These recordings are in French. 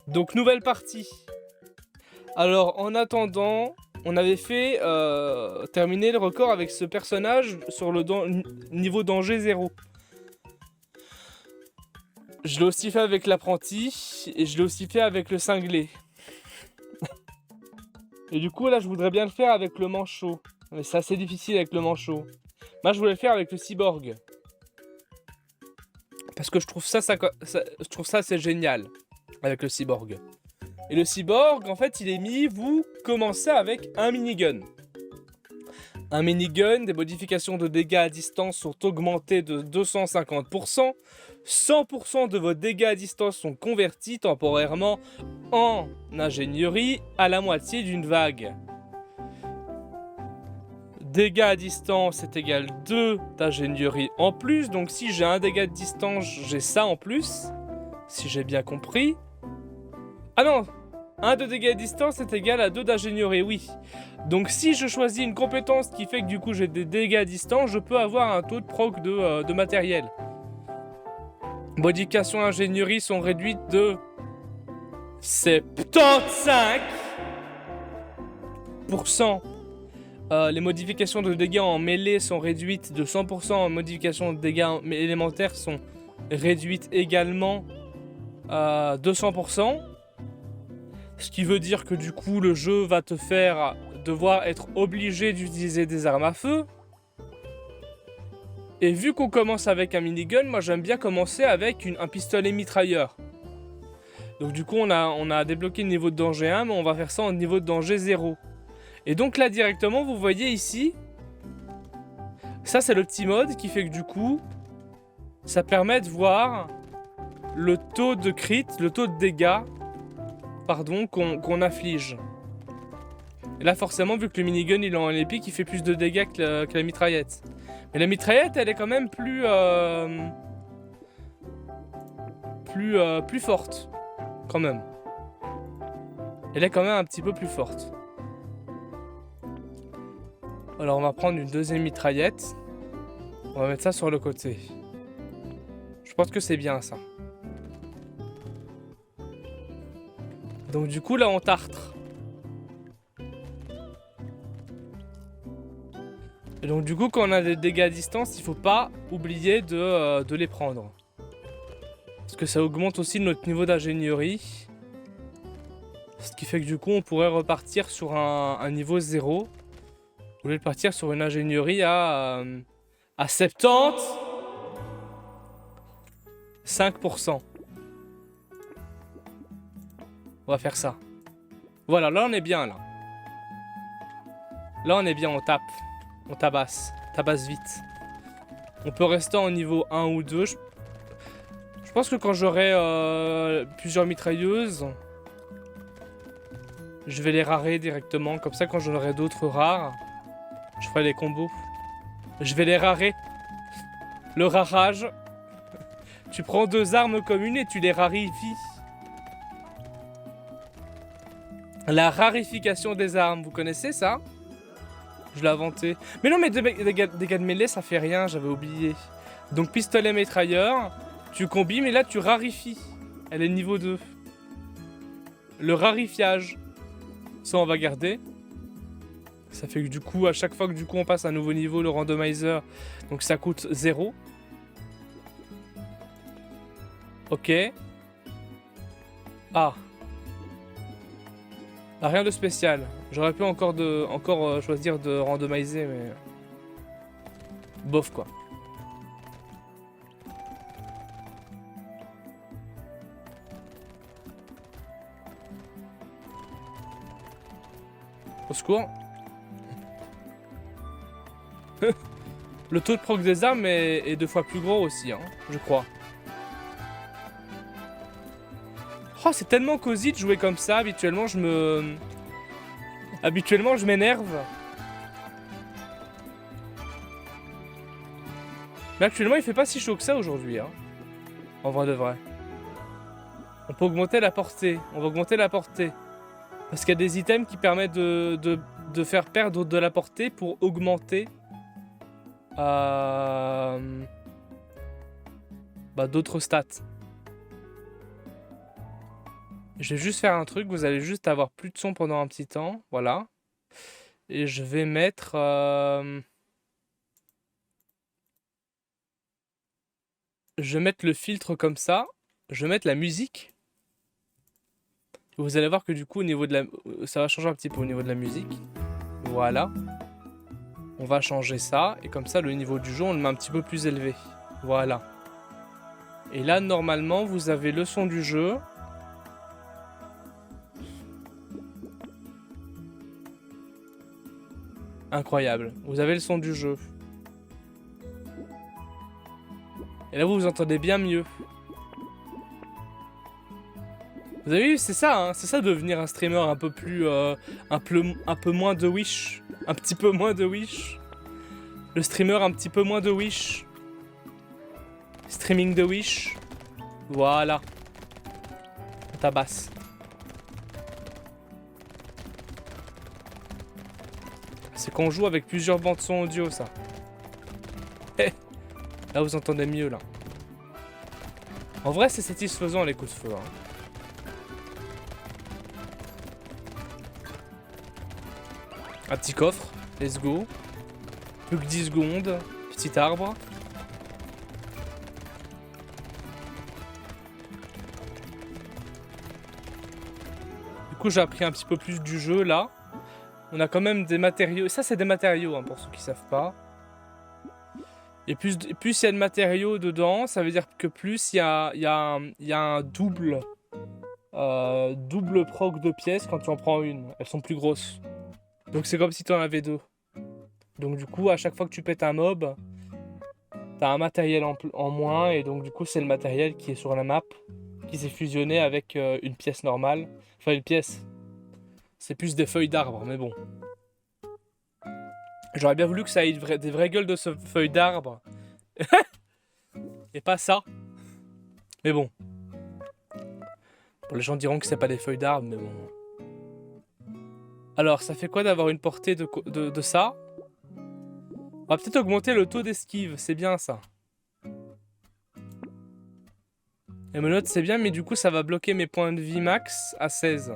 Donc nouvelle partie. Alors en attendant, on avait fait terminer le record avec ce personnage sur le niveau danger 0. Je l'ai aussi fait avec l'apprenti et je l'ai aussi fait avec le cinglé. Et du coup là je voudrais bien le faire avec le manchot. Mais c'est assez difficile avec le manchot. Moi je voulais le faire avec le cyborg. Parce que je trouve ça c'est génial avec le cyborg. Et le cyborg, en fait, il est mis, vous commencez avec un minigun. Un minigun, des modifications de dégâts à distance sont augmentées de 250%. 100% de vos dégâts à distance sont convertis temporairement en ingénierie à la moitié d'une vague. Dégâts à distance est égal 2 d'ingénierie en plus. Donc si j'ai un dégât de distance, j'ai ça en plus. Si j'ai bien compris. Ah non, 1 de dégâts à distance est égal à 2 d'ingénierie, oui. Donc si je choisis une compétence qui fait que du coup j'ai des dégâts à distance, je peux avoir un taux de proc de matériel. Modifications ingénierie sont réduites de 75%. Les modifications de dégâts en mêlée sont réduites de 100%. Les modifications de dégâts élémentaires sont réduites également à 200%. Ce qui veut dire que du coup le jeu va te faire devoir être obligé d'utiliser des armes à feu. Et vu qu'on commence avec un minigun, moi j'aime bien commencer avec un pistolet mitrailleur. Donc du coup on a débloqué le niveau de danger 1, mais on va faire ça en niveau de danger 0. Et donc là directement vous voyez ici, ça c'est le petit mode qui fait que du coup ça permet de voir le taux de crit, le taux de dégâts qu'on afflige. Et là forcément vu que le minigun il est en épique, il fait plus de dégâts que la mitraillette. Mais la mitraillette elle est quand même plus forte quand même. Elle est quand même un petit peu plus forte. Alors on va prendre une deuxième mitraillette. On va mettre ça sur le côté. Je pense que c'est bien ça. Donc du coup là on tartre. Et donc du coup quand on a des dégâts à distance, il faut pas oublier de les prendre. Parce que ça augmente aussi notre niveau d'ingénierie. Ce qui fait que du coup on pourrait repartir sur un niveau 0. Au lieu de partir sur une ingénierie à 75%. On va faire ça. Voilà, là on est bien là. Là on est bien, on tape. On tabasse. Tabasse vite. On peut rester en niveau 1 ou 2. Je pense que quand j'aurai plusieurs mitrailleuses, je vais les rarer directement. Comme ça quand j'en aurai d'autres rares, je ferai les combos. Je vais les rarer. Le rarage. Tu prends 2 armes communes et tu les rarifies. La rarification des armes, vous connaissez ça? Je l'ai inventé. Mais non, mais dégâts de mêlée, ça fait rien, j'avais oublié. Donc pistolet mitrailleur, tu combines et là tu rarifies. Elle est niveau 2. Le rarifiage. Ça, on va garder. Ça fait que du coup, à chaque fois que du coup on passe à un nouveau niveau, le randomizer, donc ça coûte 0. Ok. Ah. Ah, rien de spécial. J'aurais pu encore choisir de randomiser, mais... bof, quoi. Au secours. Le taux de proc des armes est 2 fois plus gros aussi, hein, je crois. Oh, c'est tellement cosy de jouer comme ça. Habituellement, je m'énerve. Mais actuellement, il fait pas si chaud que ça aujourd'hui, hein. En vrai de vrai. On peut augmenter la portée. On va augmenter la portée. Parce qu'il y a des items qui permettent de faire perdre de la portée pour augmenter d'autres stats. Je vais juste faire un truc, vous allez juste avoir plus de son pendant un petit temps, voilà. Et je vais mettre... Je vais mettre le filtre comme ça. Je vais mettre la musique. Vous allez voir que du coup, au niveau de la... ça va changer un petit peu au niveau de la musique. Voilà. On va changer ça. Et comme ça, le niveau du jeu, on le met un petit peu plus élevé. Voilà. Et là, normalement, vous avez le son du jeu. Incroyable. Vous avez le son du jeu. Et là, vous entendez bien mieux. Vous avez vu, c'est ça, hein, c'est ça devenir un streamer un peu plus... un peu moins de Wish. Un petit peu moins de Wish. Le streamer un petit peu moins de Wish. Streaming de Wish. Voilà. On tabasse. C'est qu'on joue avec plusieurs bandes son audio, ça. Là, vous entendez mieux, là. En vrai, c'est satisfaisant, les coups de feu. Hein. Un petit coffre. Let's go. Plus que 10 secondes. Petit arbre. Du coup, j'ai appris un petit peu plus du jeu, là. On a quand même des matériaux. Ça, c'est des matériaux, hein, pour ceux qui savent pas. Et plus il y a de matériaux dedans, ça veut dire que plus il y a un double proc de pièces quand tu en prends une. Elles sont plus grosses. Donc c'est comme si tu en avais deux. Donc du coup, à chaque fois que tu pètes un mob, t'as un matériel en moins. Et donc du coup, c'est le matériel qui est sur la map, qui s'est fusionné avec une pièce normale. Enfin, une pièce. C'est plus des feuilles d'arbre, mais bon. J'aurais bien voulu que ça ait des vraies gueules de feuilles d'arbre. Et pas ça. Mais bon. Bon, les gens diront que c'est pas des feuilles d'arbre, mais bon. Alors, ça fait quoi d'avoir une portée de ça? On va peut-être augmenter le taux d'esquive, c'est bien ça. Et me note c'est bien, mais du coup ça va bloquer mes points de vie max à 16.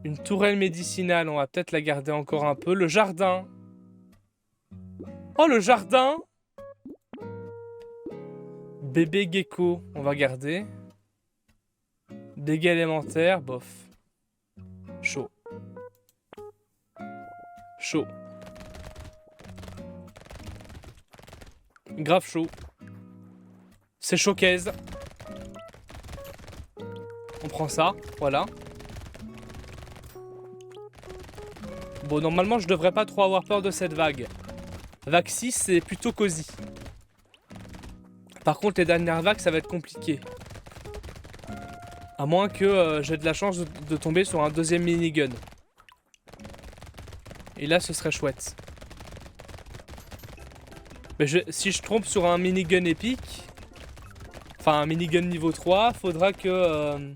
Une tourelle médicinale, on va peut-être la garder encore un peu. Le jardin. Oh, le jardin! Bébé gecko, on va garder. Dégâts élémentaires, bof. Chaud. Chaud. Grave chaud. C'est showcase. On prend ça, voilà. Bon, normalement, je devrais pas trop avoir peur de cette vague. Vague 6, c'est plutôt cosy. Par contre, les dernières vagues, ça va être compliqué. À moins que j'ai de la chance de tomber sur un deuxième minigun. Et là, ce serait chouette. Mais si je trompe sur un minigun épique, enfin un minigun niveau 3, faudra que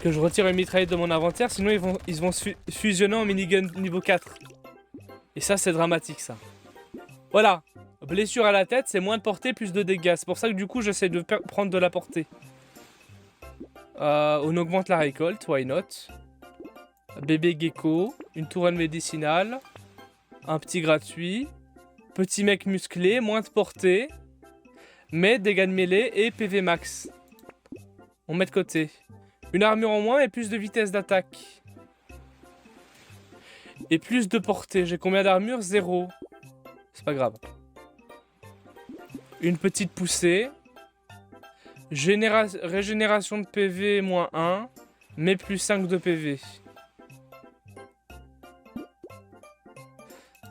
je retire une mitraillette de mon inventaire, sinon ils vont se fusionner en minigun niveau 4. Et ça, c'est dramatique, ça. Voilà. Blessure à la tête, c'est moins de portée, plus de dégâts. C'est pour ça que du coup, j'essaie de prendre de la portée. On augmente la récolte, why not. Bébé gecko, une tourelle médicinale, un petit gratuit, petit mec musclé, moins de portée, mais dégâts de mêlée et PV max. On met de côté. Une armure en moins et plus de vitesse d'attaque. Et plus de portée. J'ai combien d'armure? 0. C'est pas grave. Une petite poussée. Régénération de PV moins 1. Mais plus 5 de PV.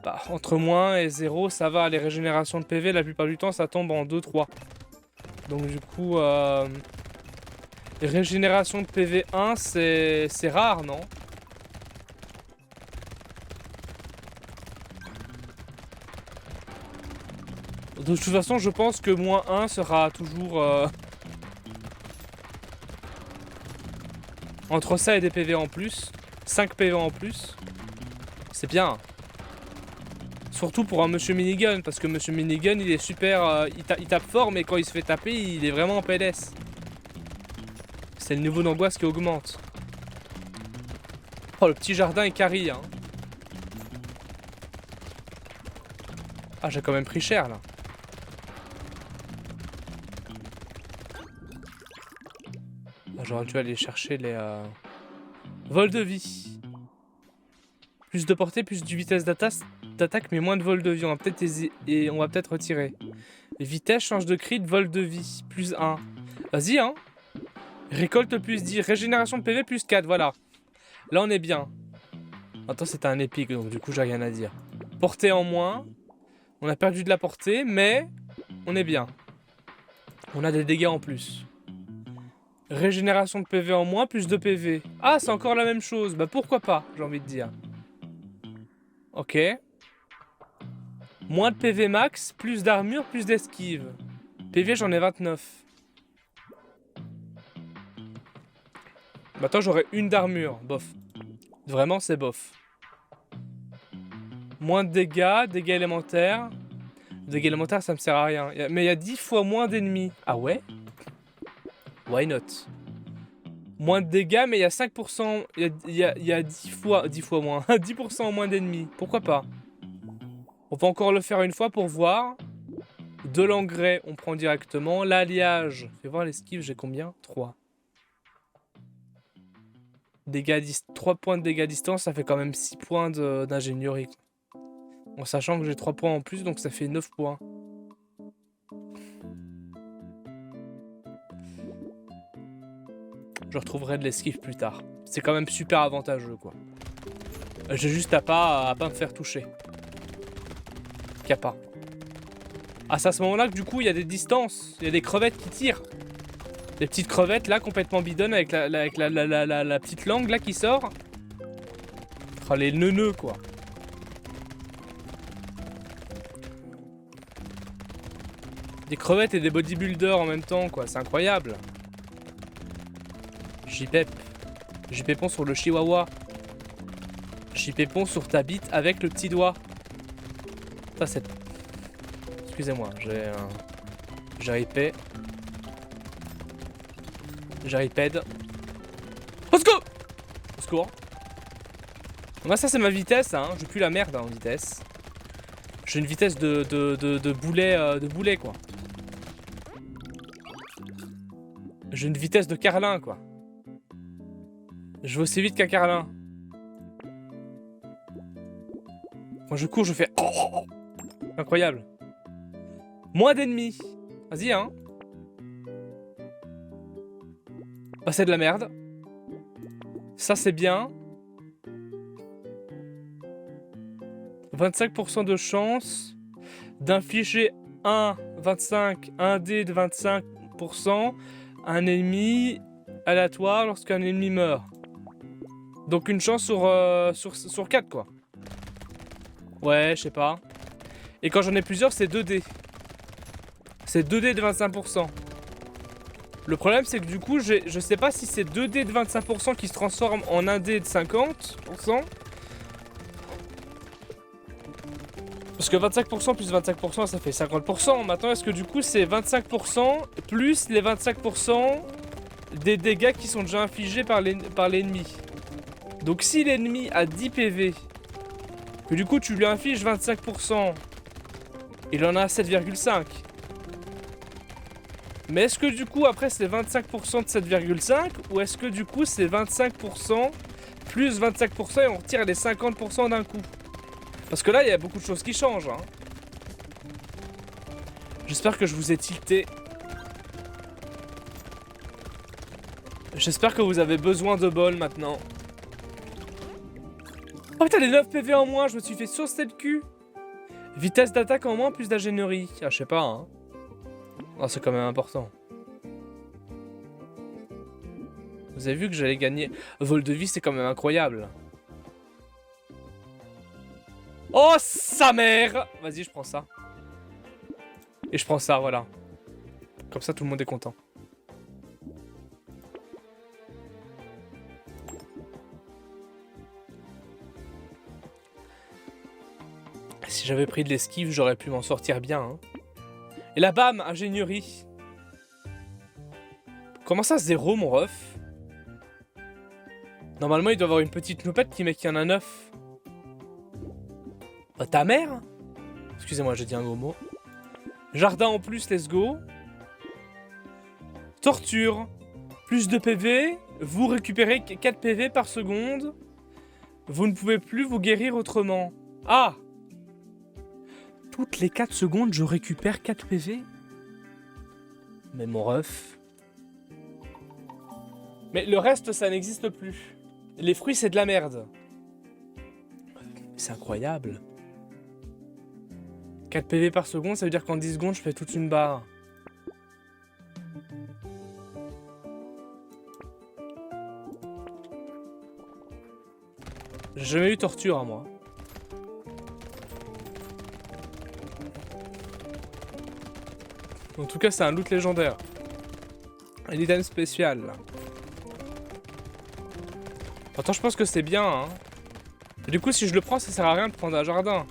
Bah, entre moins et 0, ça va. Les régénérations de PV, la plupart du temps, ça tombe en 2-3. Donc du coup... Régénération de PV 1, c'est rare, non? De toute façon, je pense que moins 1 sera toujours... entre ça et des PV en plus. 5 PV en plus. C'est bien. Surtout pour un Monsieur Minigun, parce que Monsieur Minigun, il est super... il tape fort, mais quand il se fait taper, il est vraiment en PLS. C'est le niveau d'angoisse qui augmente. Oh, le petit jardin est carré, hein. Ah, j'ai quand même pris cher, là. Ah, j'aurais dû aller chercher les... Vol de vie. Plus de portée, plus de vitesse d'attaque, mais moins de vol de vie. On va peut-être retirer. Vitesse, change de crit, vol de vie. Plus 1. Vas-y, hein. Récolte plus 10. Régénération de PV plus 4, voilà. Là, on est bien. Attends, c'était un épique, donc du coup, j'ai rien à dire. Portée en moins. On a perdu de la portée, mais on est bien. On a des dégâts en plus. Régénération de PV en moins, plus de PV. Ah, c'est encore la même chose. Bah, pourquoi pas, j'ai envie de dire. Ok. Moins de PV max, plus d'armure, plus d'esquive. PV, j'en ai 29. Maintenant, j'aurai une d'armure. Bof. Vraiment, c'est bof. Moins de dégâts, dégâts élémentaires. Dégâts élémentaires, ça me sert à rien. Mais il y a 10 fois moins d'ennemis. Ah ouais? Why not? Moins de dégâts, mais il y a 5%. Il y a 10 fois moins. 10% en moins d'ennemis. Pourquoi pas? On va encore le faire une fois pour voir. De l'engrais, on prend directement. L'alliage. Fais voir l'esquive, j'ai combien? 3. Dégâts 3 points de dégâts à distance, ça fait quand même 6 points d'ingénierie. En sachant que j'ai 3 points en plus, donc ça fait 9 points. Je retrouverai de l'esquive plus tard. C'est quand même super avantageux, quoi. J'ai juste à pas me faire toucher. Qu'à pas. Ah, c'est à ce moment-là que du coup, il y a des distances. Il y a des crevettes qui tirent. Des petites crevettes, là, complètement bidonnes, avec la petite langue, là, qui sort. Oh, les neuneux, quoi. Des crevettes et des bodybuilders en même temps, quoi. C'est incroyable. J'y sur le chihuahua. J'y sur ta bite avec le petit doigt. Ça, c'est... Excusez-moi, j'ai ripé. J'ai riped. Au secours! Au secours. Moi, ça, c'est ma vitesse, hein. Je pue la merde, hein, en vitesse. J'ai une vitesse de boulet, quoi. J'ai une vitesse de carlin, quoi. Je vais aussi vite qu'un carlin. Quand je cours, je fais... Incroyable. Moins d'ennemis. Vas-y, hein. Bah, c'est de la merde. Ça, c'est bien. 25% de chance d'infliger 1 dé de 25% à un ennemi aléatoire lorsqu'un ennemi meurt. Donc une chance sur 4, quoi. Ouais, je sais pas. Et quand j'en ai plusieurs, c'est 2 dés. C'est 2 dés de 25%. Le problème, c'est que du coup, je sais pas si c'est 2 dés de 25% qui se transforment en 1 dé de 50%. Parce que 25% plus 25%, ça fait 50%. Maintenant, est-ce que du coup, c'est 25% plus les 25% des dégâts qui sont déjà infligés par l'ennemi? Donc si l'ennemi a 10 PV, que du coup, tu lui infliges 25%, il en a 7,5. Mais est-ce que du coup, après, c'est 25% de 7,5 ou est-ce que du coup, c'est 25% plus 25% et on retire les 50% d'un coup? Parce que là, il y a beaucoup de choses qui changent. Hein. J'espère que je vous ai tilté. J'espère que vous avez besoin de bol maintenant. Oh putain, les 9 PV en moins, je me suis fait saucer le cul. Vitesse d'attaque en moins, plus d'ingénierie. Ah, je sais pas, hein. Oh, c'est quand même important. Vous avez vu que j'allais gagner. Vol de vie, c'est quand même incroyable. Oh, sa mère! Vas-y, je prends ça. Et je prends ça, voilà. Comme ça, tout le monde est content. Si j'avais pris de l'esquive, j'aurais pu m'en sortir bien. Hein. Et là, bam, ingénierie. Comment ça, 0, mon ref? Normalement, il doit y avoir une petite loupette qui met qu'il y en a 9. Bah, ta mère? Excusez-moi, j'ai dit un gros mot. Jardin en plus, let's go. Torture. Plus de PV. Vous récupérez 4 PV par seconde. Vous ne pouvez plus vous guérir autrement. Ah! Toutes les 4 secondes, je récupère 4 PV? Mais mon ref. Mais le reste, ça n'existe plus. Les fruits, c'est de la merde. C'est incroyable. 4 PV par seconde, ça veut dire qu'en 10 secondes, je fais toute une barre. J'ai jamais eu torture, hein, moi. En tout cas, c'est un loot légendaire. Un item spécial. Pourtant, je pense que c'est bien, hein. Du coup, si je le prends, ça sert à rien de prendre un jardin.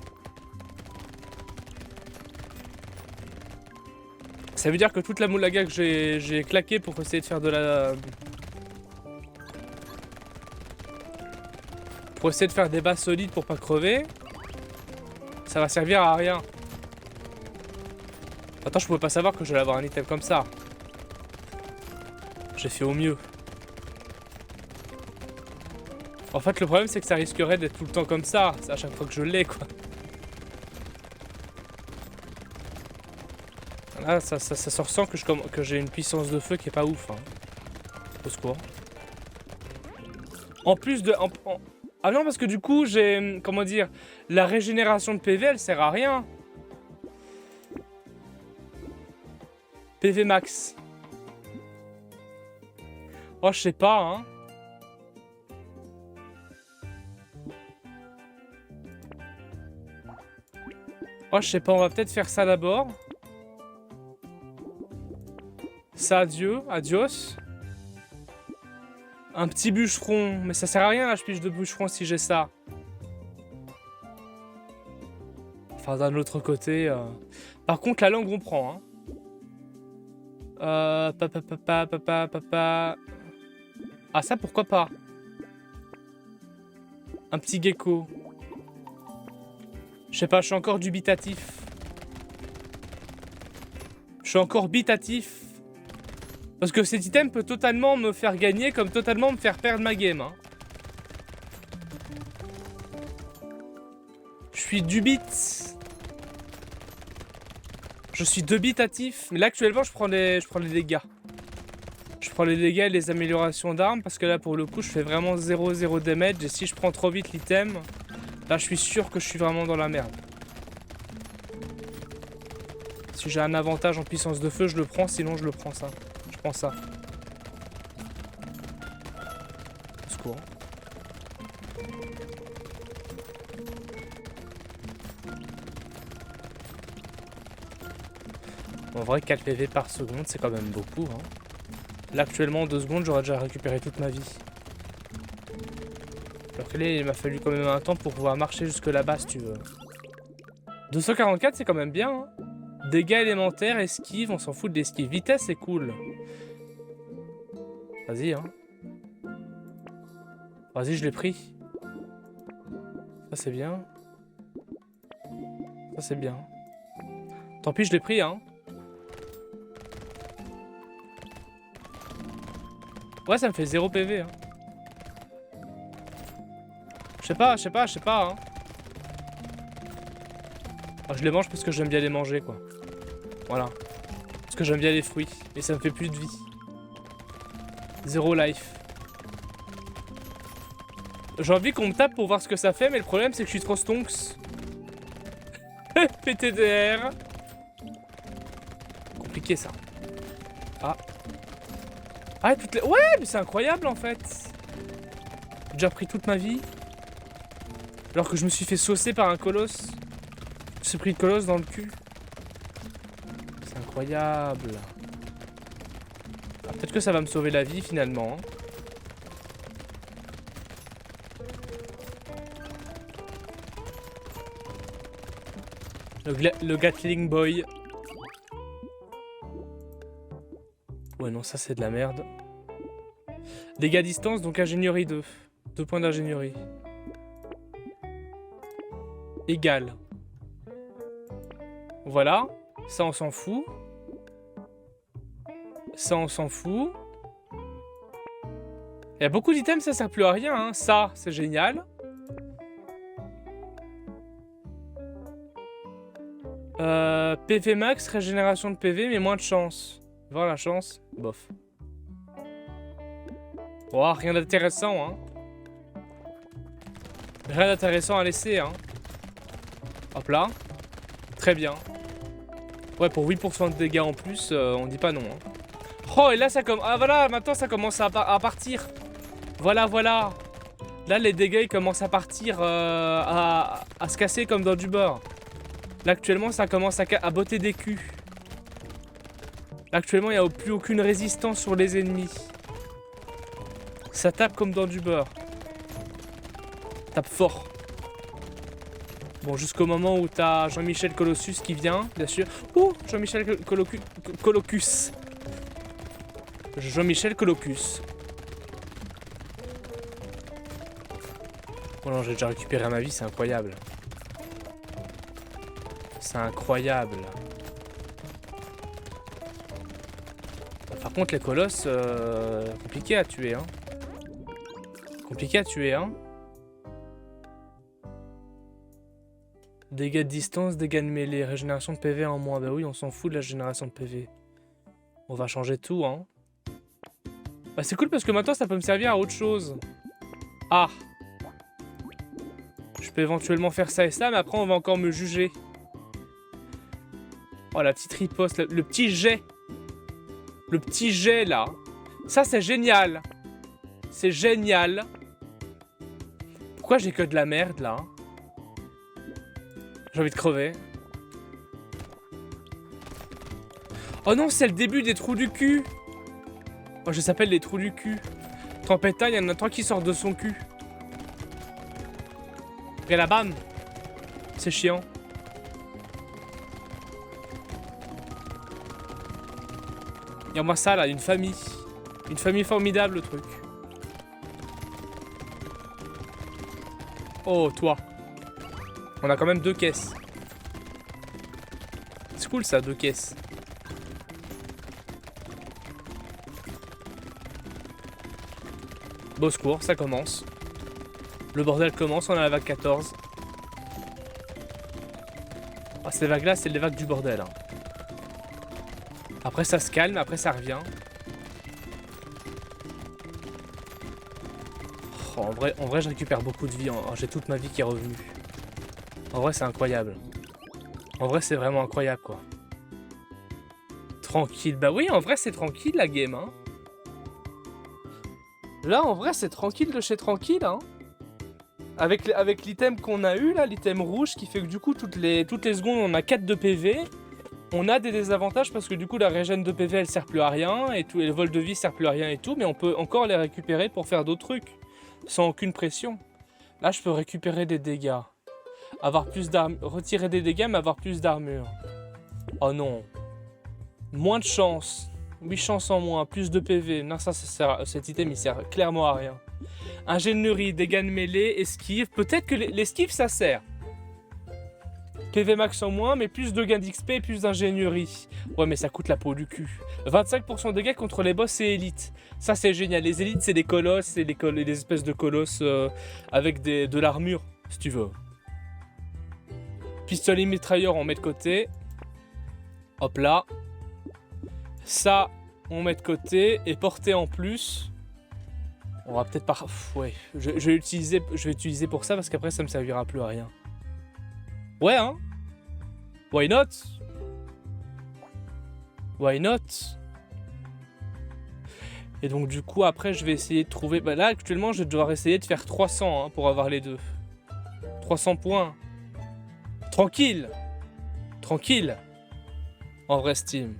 Ça veut dire que toute la moulaga que j'ai claqué pour essayer de faire de la... Pour essayer de faire des bases solides pour pas crever, ça va servir à rien. Attends, je pouvais pas savoir que j'allais avoir un item comme ça. J'ai fait au mieux. En fait, le problème, c'est que ça risquerait d'être tout le temps comme ça. C'est à chaque fois que je l'ai, quoi. Là, ça se ressent que j'ai une puissance de feu qui est pas ouf. Hein. Au secours. En plus de... Ah non, parce que du coup, j'ai... Comment dire? La régénération de PV, elle sert à rien. PV max. Oh, je sais pas, hein. Oh, je sais pas, on va peut-être faire ça d'abord. Ça, adios. Un petit bûcheron. Mais ça sert à rien, la pige de bûcheron, si j'ai ça. Enfin, d'un autre côté... Par contre, la langue, on prend, hein. Papa. Ah, ça, pourquoi pas? Un petit gecko. Je sais pas, je suis encore dubitatif. Je suis encore bitatif. Parce que cet item peut totalement me faire gagner comme totalement me faire perdre ma game. Hein. Je suis dubit. Je suis dubitatif. Mais là, actuellement, je prends les dégâts. Je prends les dégâts et les améliorations d'armes. Parce que là, pour le coup, je fais vraiment 0-0 damage. Et si je prends trop vite l'item, là, je suis sûr que je suis vraiment dans la merde. Si j'ai un avantage en puissance de feu, je le prends. Sinon, je le prends ça. Je prends ça. Au secours. En vrai, 4 PV par seconde, c'est quand même beaucoup. Hein. Là, actuellement, en 2 secondes, j'aurais déjà récupéré toute ma vie. Alors que là, il m'a fallu quand même un temps pour pouvoir marcher jusque là-bas, si tu veux. 244, c'est quand même bien. Hein. Dégâts élémentaires, esquive, on s'en fout de l'esquive. Vitesse, c'est cool. Vas-y, hein. Vas-y, je l'ai pris. Ça, c'est bien. Ça, c'est bien. Tant pis, je l'ai pris, hein. Ouais, ça me fait 0 PV, hein. Je sais pas, hein. Ah, je les mange parce que j'aime bien les manger, quoi. Voilà. Parce que j'aime bien les fruits. Et ça me fait plus de vie. 0 life. J'ai envie qu'on me tape pour voir ce que ça fait, mais le problème, c'est que je suis trop stonks. PTDR. Compliqué, ça. Ah. Ah, toutes les... Ouais, mais c'est incroyable, en fait. J'ai déjà pris toute ma vie. Alors que je me suis fait saucer par un colosse. Je me suis pris le colosse dans le cul. C'est incroyable. Ah, peut-être que ça va me sauver la vie, finalement. Le Gatling Boy. Ouais, non, ça, c'est de la merde. Dégâts à distance, donc ingénierie 2. 2 points d'ingénierie. Égal. Voilà. Ça, on s'en fout. Ça, on s'en fout. Il y a beaucoup d'items, ça sert plus à rien. Hein. Ça, c'est génial. PV max, régénération de PV, mais moins de chance. Voir la chance, bof. Oh, rien d'intéressant, hein. Rien d'intéressant à laisser, hein. Hop là. Très bien. Ouais, pour 8% de dégâts en plus, on dit pas non. Hein. Oh, et là, ça commence... Ah, voilà, maintenant, ça commence à partir. Voilà, voilà. Là, les dégâts, ils commencent à partir, à se casser comme dans du beurre. Là, actuellement, ça commence à botter des culs. Là, actuellement, il n'y a plus aucune résistance sur les ennemis. Ça tape comme dans du beurre. Tape fort. Bon, jusqu'au moment où t'as Jean-Michel Colossus qui vient, bien sûr. Ouh, Jean-Michel Colocus. Jean-Michel Colocus. Oh non, j'ai déjà récupéré ma vie, c'est incroyable. C'est incroyable. Par contre, les colosses, compliqué à tuer, hein. Compliqué à tuer, hein. Dégâts de distance, dégâts de mêlée, régénération de PV en moins. Bah oui, on s'en fout de la génération de PV. On va changer tout, hein. Bah c'est cool parce que maintenant, ça peut me servir à autre chose. Ah. Je peux éventuellement faire ça et ça, mais après, on va encore me juger. Oh, la petite riposte, le petit jet. Le petit jet, là. Ça, c'est génial. C'est génial. Pourquoi j'ai que de la merde, là? J'ai envie de crever. Oh non, c'est le début des trous du cul. Oh, je s'appelle les trous du cul. Tempête 1, il y en a 3 qui sortent de son cul. Et la bam. C'est chiant. Regarde-moi ça là, une famille. Une famille formidable, le truc. Oh, toi. On a quand même 2 caisses. C'est cool ça, 2 caisses. Beau secours, ça commence. Le bordel commence, on a la vague 14. Ah, ces vagues-là, c'est les vagues du bordel. Hein. Après, ça se calme, après, ça revient. Oh, en vrai, je récupère beaucoup de vie. J'ai toute ma vie qui est revenue. En vrai, c'est incroyable. En vrai, c'est vraiment incroyable, quoi. Tranquille. Bah oui, en vrai, c'est tranquille, la game, hein. Là, en vrai, c'est tranquille de chez tranquille, hein. Avec l'item qu'on a eu, là, l'item rouge, qui fait que, du coup, toutes les secondes, on a 4 de PV. On a des désavantages parce que, du coup, la régène de PV, elle sert plus à rien. Et le vol de vie sert plus à rien et tout. Mais on peut encore les récupérer pour faire d'autres trucs. Sans aucune pression. Là, je peux récupérer des dégâts. Avoir plus d'armure. Retirer des dégâts, mais avoir plus d'armure. Oh non. Moins de chance. 8 chances en moins. Plus de PV. Non, ça sert, cet item, il sert clairement à rien. Ingénierie, dégâts de mêlée, esquive. Peut-être que l'esquive, ça sert. PV max en moins, mais plus de gains d'XP et plus d'ingénierie. Ouais, mais ça coûte la peau du cul. 25% de dégâts contre les boss et élites. Ça, c'est génial. Les élites, c'est des colosses. C'est des espèces de colosses avec de l'armure, si tu veux. Pistolet mitrailleur, on met de côté. Hop là. Ça, on met de côté. Et portée en plus. On va peut-être pas... Ouais, je vais utiliser pour ça parce qu'après, ça me servira plus à rien. Ouais, hein. Why not? Why not? Et donc, du coup, après, je vais essayer de trouver... Bah là, actuellement, je vais devoir essayer de faire 300 hein, pour avoir les deux. 300 points. Tranquille. Tranquille. En vrai Steam.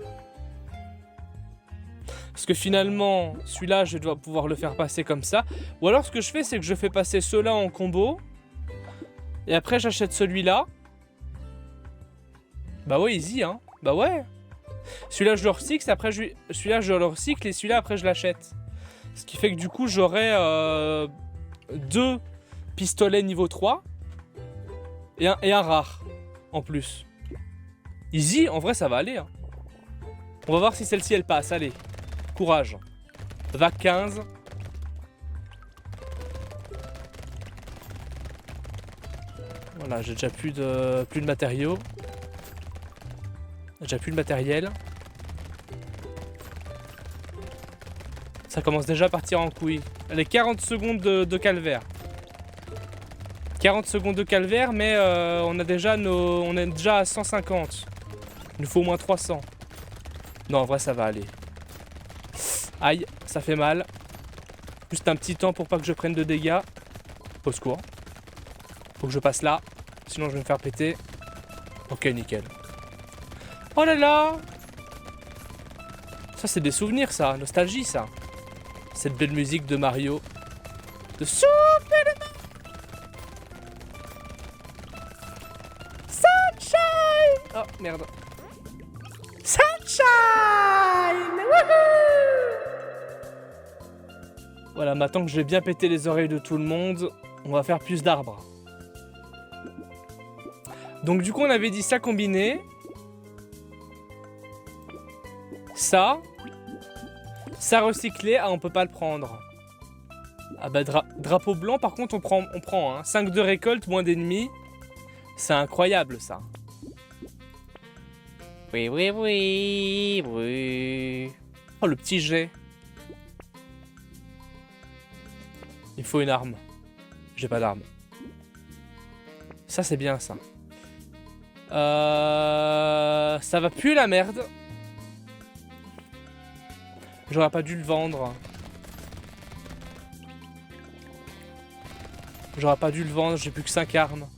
Parce que finalement, celui-là, je dois pouvoir le faire passer comme ça. Ou alors, ce que je fais, c'est que je fais passer ceux-là en combo. Et après, j'achète celui-là. Bah ouais, easy, hein. Bah ouais. Celui-là, je le recycle, après, celui-là, je le recycle, et celui-là, après, je l'achète. Ce qui fait que, du coup, j'aurai 2 pistolets niveau 3 et un rare en plus. Easy, en vrai ça va aller. Hein. On va voir si celle-ci elle passe, allez. Courage. Vague 15. Voilà, j'ai déjà plus de matériaux. J'ai déjà plus de matériel. Ça commence déjà à partir en couille. Allez, 40 secondes de calvaire. 40 secondes de calvaire, mais on est déjà à 150. Il nous faut au moins 300. Non, en vrai, ça va aller. Aïe, ça fait mal. Juste un petit temps pour pas que je prenne de dégâts. Au secours. Faut que je passe là. Sinon, je vais me faire péter. Ok, nickel. Oh là là! Ça, c'est des souvenirs, ça. Nostalgie, ça. Cette belle musique de Mario. De Super Sunshine! Oh, merde. Sunshine! Wouhou! Voilà, maintenant que j'ai bien pété les oreilles de tout le monde, on va faire plus d'arbres. Donc du coup, on avait dit ça combiné. Ça recyclé, ah on peut pas le prendre. Ah bah drapeau blanc par contre on prend hein. 5 de récolte, moins d'ennemis. C'est incroyable ça. Oui. Oh le petit jet. Il faut une arme. J'ai pas d'arme. Ça c'est bien ça. Ça va puer la merde. J'aurais pas dû le vendre. J'aurais pas dû le vendre, j'ai plus que 5 armes.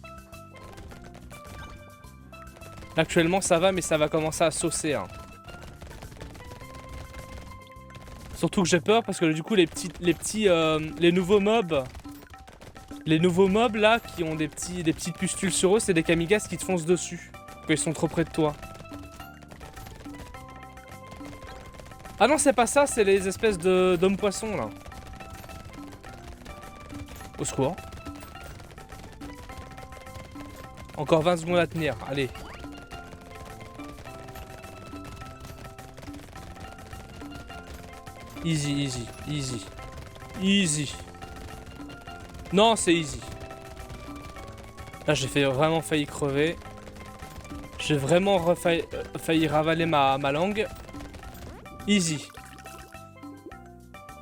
Actuellement ça va, mais ça va commencer à saucer. Hein. Surtout que j'ai peur parce que du coup les nouveaux mobs. Les nouveaux mobs là qui ont des petites pustules sur eux, c'est des kamigas qui te foncent dessus. Quand ils sont trop près de toi. Ah non, c'est pas ça, c'est les espèces d'hommes-poissons, là. Au secours. Encore 20 secondes à tenir, allez. Easy. Non, c'est easy. Là, j'ai vraiment failli crever. J'ai vraiment failli ravaler ma langue. Easy.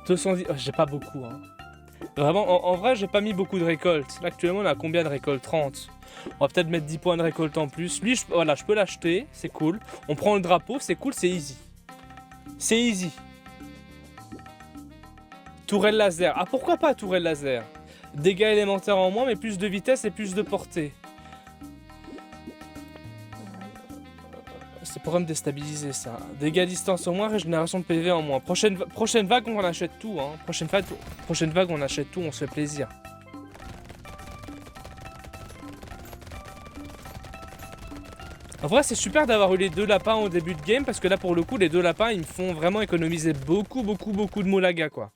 210... Oh, j'ai pas beaucoup, hein. Vraiment, en vrai, j'ai pas mis beaucoup de récoltes. Là, actuellement, on a combien de récoltes? 30. On va peut-être mettre 10 points de récolte en plus. Lui, voilà, je peux l'acheter. C'est cool. On prend le drapeau. C'est cool, c'est easy. C'est easy. Tourelle laser. Ah, pourquoi pas tourelle laser? Dégâts élémentaires en moins, mais plus de vitesse et plus de portée. C'est pour me déstabiliser ça. Dégâts à distance en moins, régénération de PV en moins. Prochaine vague, on achète tout. Hein. Prochaine vague, on achète tout, on se fait plaisir. En vrai, c'est super d'avoir eu les 2 lapins au début de game, parce que là, pour le coup, les 2 lapins, ils me font vraiment économiser beaucoup de moulaga, quoi.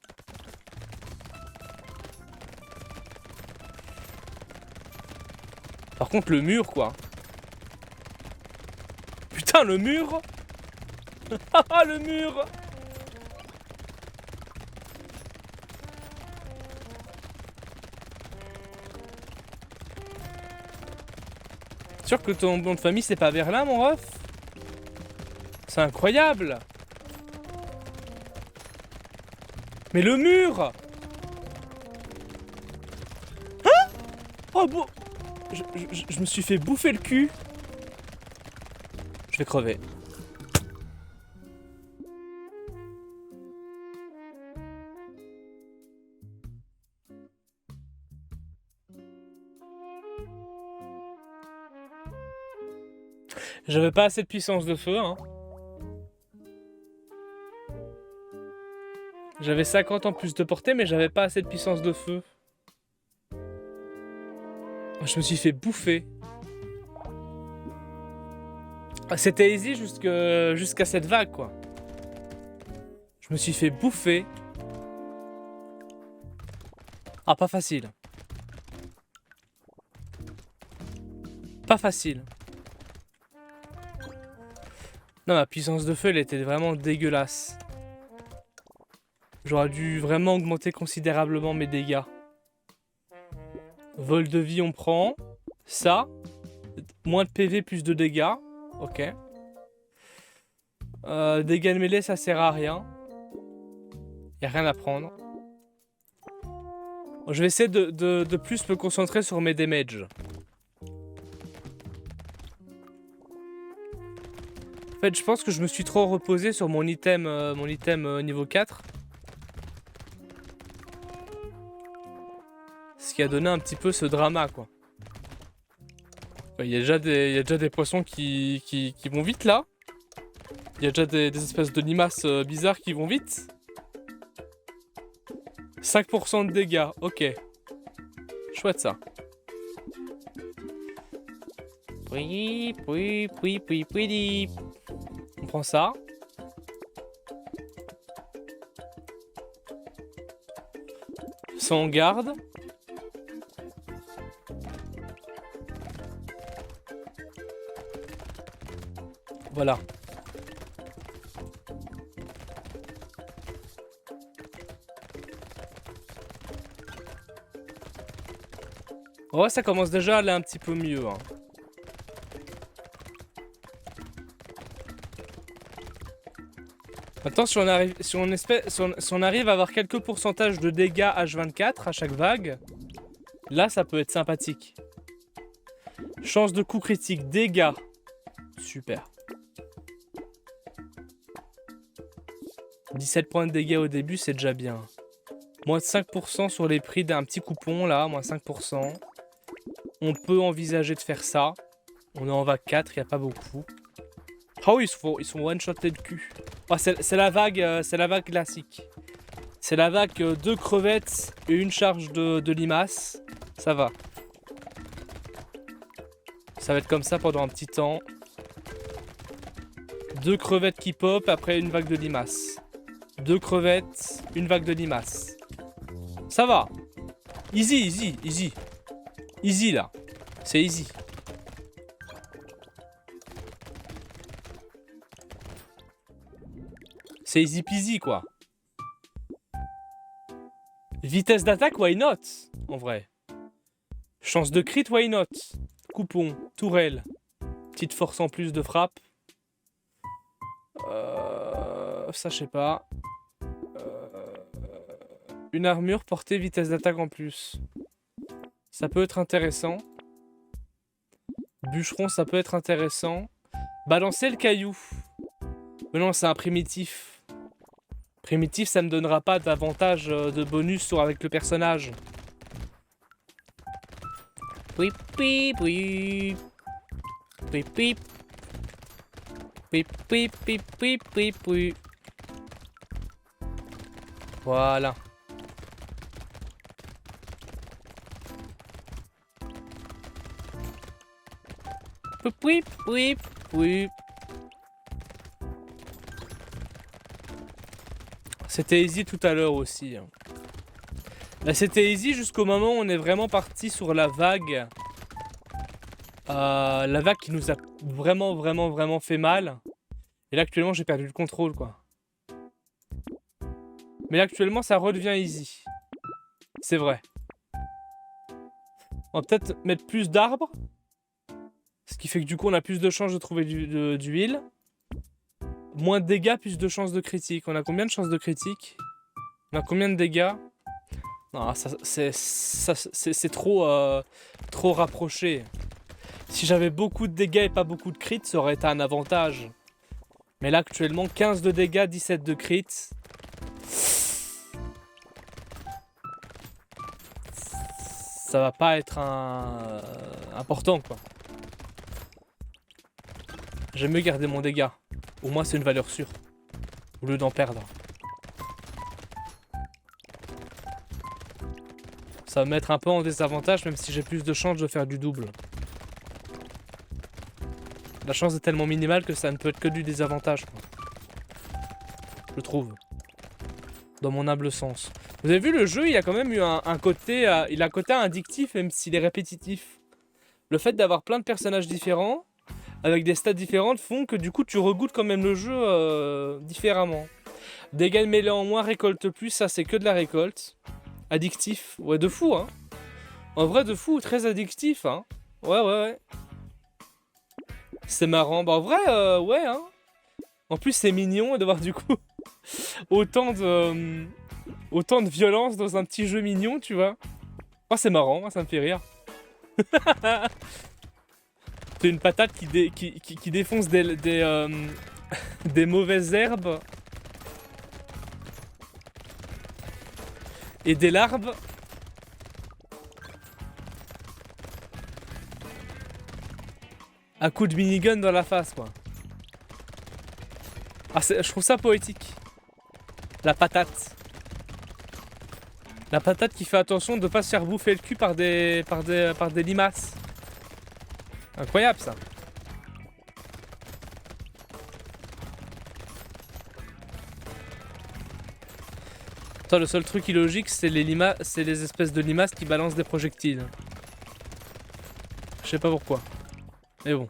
Par contre, le mur, quoi. Putain, le mur. Ah, le mur. Sûr que ton nom de famille, c'est pas Verlin, mon ref? C'est incroyable. Mais le mur. Hein? Oh, bon. Je me suis fait bouffer le cul. Je vais crever. J'avais pas assez de puissance de feu, hein. J'avais 50 en plus de portée, mais j'avais pas assez de puissance de feu. Je me suis fait bouffer. C'était easy jusqu'à cette vague, quoi. Je me suis fait bouffer. Ah, pas facile. Pas facile. Non, ma puissance de feu, elle était vraiment dégueulasse. J'aurais dû vraiment augmenter considérablement mes dégâts. Vol de vie, on prend. Ça. Moins de PV, plus de dégâts. Ok. Dégâts de mêlée, ça sert à rien. Y'a rien à prendre. Bon, je vais essayer de plus me concentrer sur mes damages. En fait, je pense que je me suis trop reposé sur mon item niveau 4. Ce qui a donné un petit peu ce drama, quoi. Il y a déjà des poissons qui vont vite, là. Il y a déjà des espèces de limaces bizarres qui vont vite. 5% de dégâts, ok. Chouette, ça. Oui. On prend ça. Ça, on garde. Voilà. Ouais, ça commence déjà à aller un petit peu mieux, hein. Maintenant, si on arrive à avoir quelques pourcentages de dégâts H24 à chaque vague, là, ça peut être sympathique. Chance de coup critique, dégâts. Super. 17 points de dégâts au début, c'est déjà bien. Moins de 5% sur les prix d'un petit coupon, là, moins 5%. On peut envisager de faire ça. On est en vague 4, il n'y a pas beaucoup. Ah oui, ils sont one-shotés de cul. Oh, c'est la vague classique. C'est la vague 2 crevettes et une charge de limaces. Ça va. Ça va être comme ça pendant un petit temps. 2 crevettes qui pop, après une vague de limaces. 2 crevettes, une vague de limaces. Ça va. Easy. Easy là. C'est easy. C'est easy peasy quoi. Vitesse d'attaque, why not? En vrai. Chance de crit, why not? Coupon, tourelle. Petite force en plus de frappe. Ça je sais pas. Une armure, portée, vitesse d'attaque en plus. Ça peut être intéressant. Bûcheron, ça peut être intéressant. Balancer le caillou. Mais non, c'est un primitif. Primitif, ça me donnera pas d'avantage de bonus avec le personnage. Oui. Voilà. Oui. C'était easy tout à l'heure aussi. Là, c'était easy jusqu'au moment où on est vraiment parti sur la vague. La vague qui nous a vraiment fait mal. Et là, actuellement, j'ai perdu le contrôle, quoi. Mais là, actuellement, ça redevient easy. C'est vrai. On va peut-être mettre plus d'arbres. Ce qui fait que du coup, on a plus de chances de trouver du heal. Moins de dégâts, plus de chances de critique. On a combien de chances de critique? On a combien de dégâts? Non, c'est trop rapproché. Si j'avais beaucoup de dégâts et pas beaucoup de crits, ça aurait été un avantage. Mais là, actuellement, 15 de dégâts, 17 de crits. Ça va pas être important, quoi. J'aime mieux garder mon dégât. Au moins, c'est une valeur sûre. Au lieu d'en perdre. Ça va me mettre un peu en désavantage, même si j'ai plus de chances de faire du double. La chance est tellement minimale que ça ne peut être que du désavantage, quoi. Je trouve. Dans mon humble sens. Vous avez vu, le jeu, il a quand même eu un côté... il a un côté addictif, même s'il est répétitif. Le fait d'avoir plein de personnages différents, avec des stats différentes, font que du coup, tu regoutes quand même le jeu différemment. Dégâts mêlés en moins, récolte plus, ça c'est que de la récolte. Addictif, ouais, de fou, hein. En vrai, de fou, très addictif, hein. Ouais. C'est marrant, bah en vrai, ouais, hein. En plus, c'est mignon de voir du coup autant de violence dans un petit jeu mignon, tu vois. Oh, c'est marrant, moi, ça me fait rire. C'est une patate qui défonce des mauvaises herbes. Et des larves. À coup de minigun dans la face, quoi. Ah, je trouve ça poétique. La patate. La patate qui fait attention de ne pas se faire bouffer le cul par des limaces. Incroyable, ça. Attends, le seul truc illogique, c'est les espèces de limaces qui balancent des projectiles. Je sais pas pourquoi. Mais bon.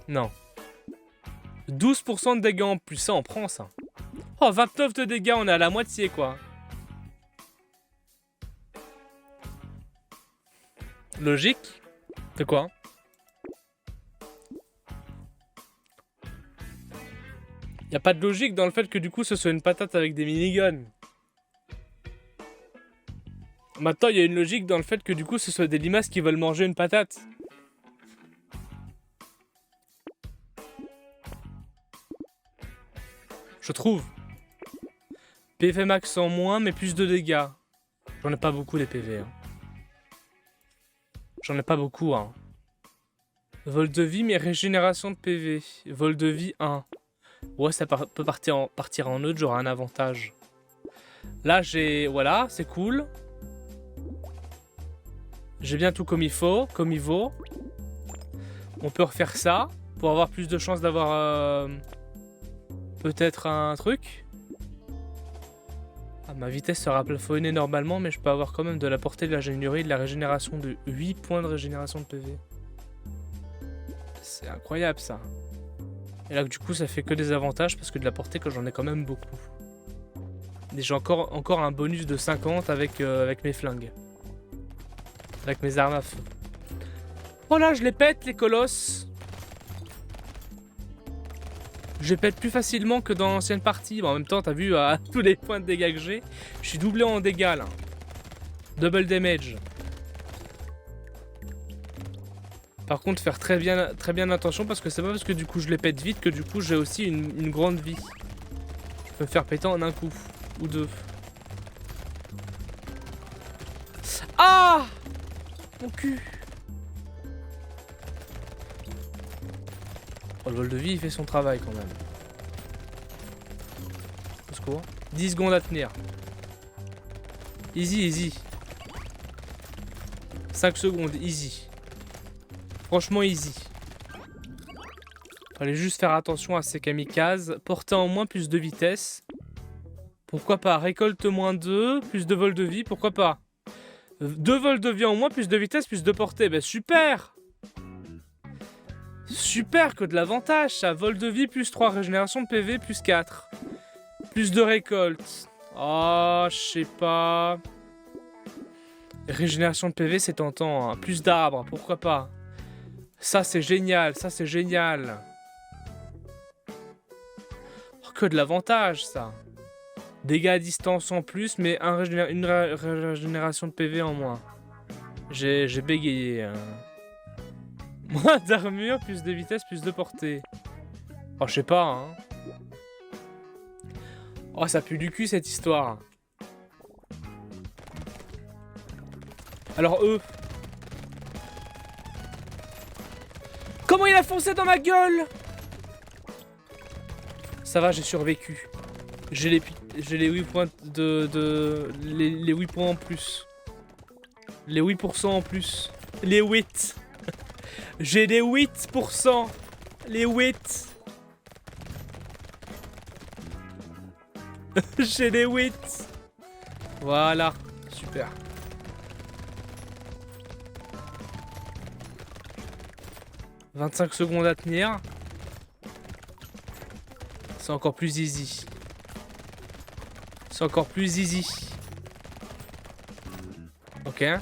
Non. 12% de dégâts en plus, ça on prend ça. Oh, 29 de dégâts, on est à la moitié quoi. Logique. C'est quoi? Y a pas de logique dans le fait que du coup ce soit une patate avec des miniguns. Maintenant il y a une logique dans le fait que du coup ce soit des limaces qui veulent manger une patate. Je trouve. PV max en moins mais plus de dégâts. J'en ai pas beaucoup les PV. Hein. J'en ai pas beaucoup. Hein. Vol de vie mais régénération de PV. Vol de vie 1. Ouais, ça peut partir en neutre, j'aurai un avantage. Là, j'ai... Voilà, c'est cool. J'ai bien tout comme il faut, comme il vaut. On peut refaire ça, pour avoir plus de chances d'avoir... peut-être un truc. Ah, ma vitesse sera plafonnée normalement, mais je peux avoir quand même de la portée, de l'ingénierie et de la régénération de 8 points de régénération de PV. C'est incroyable, ça. Et là, du coup, ça fait que des avantages parce que de la portée, que j'en ai quand même beaucoup. Et j'ai encore un bonus de 50 avec mes flingues. Avec mes armes à feu. Oh là, je les pète, les colosses. Je les pète plus facilement que dans l'ancienne partie. Bon, en même temps, t'as vu, à tous les points de dégâts que j'ai, je suis doublé en dégâts, là. Double damage. Par contre, faire très bien attention parce que c'est pas parce que du coup je les pète vite que du coup j'ai aussi une grande vie. Je peux me faire péter en un coup. Ou deux. Ah! Mon cul! Oh, le vol de vie il fait son travail quand même. Au secours. 10 secondes à tenir. Easy, easy. 5 secondes, easy. Franchement easy. Fallait juste faire attention à ces kamikazes. Portée en moins, plus de vitesse. Pourquoi pas? Récolte moins 2, plus de vol de vie, pourquoi pas? 2 vols de vie en moins, plus de vitesse, plus de portée. Ben super! Super que de l'avantage ça. Vol de vie, plus 3, régénération de PV, plus 4. Plus de récolte. Oh, je sais pas. Régénération de PV, c'est tentant. Hein. Plus d'arbres, pourquoi pas? Ça, c'est génial. Ça, c'est génial. Oh, que de l'avantage, ça. Dégâts à distance en plus, mais une régénération de PV en moins. J'ai bégayé. Hein. Moins d'armure, plus de vitesse, plus de portée. Oh, je sais pas, hein. Oh, ça pue du cul, cette histoire. Alors, eux... Comment il a foncé dans ma gueule? Ça va, j'ai survécu. J'ai les 8 points les 8 points en plus. Les 8% en plus. Les 8. J'ai les 8%. Les 8. J'ai les 8. Voilà. Super. « 25 secondes à tenir. C'est encore plus easy. C'est encore plus easy. Ok. «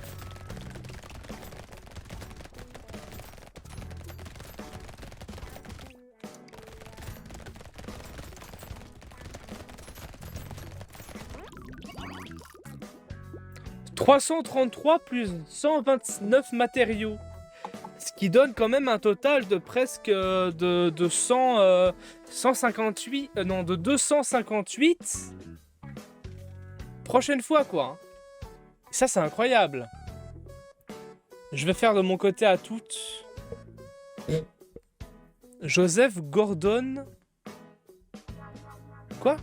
333 plus 129 matériaux. » Ce qui donne quand même un total de presque de 158... non, de 258. Prochaine fois, quoi. Ça, c'est incroyable. Je vais faire de mon côté à toutes. Joseph Gordon. Quoi?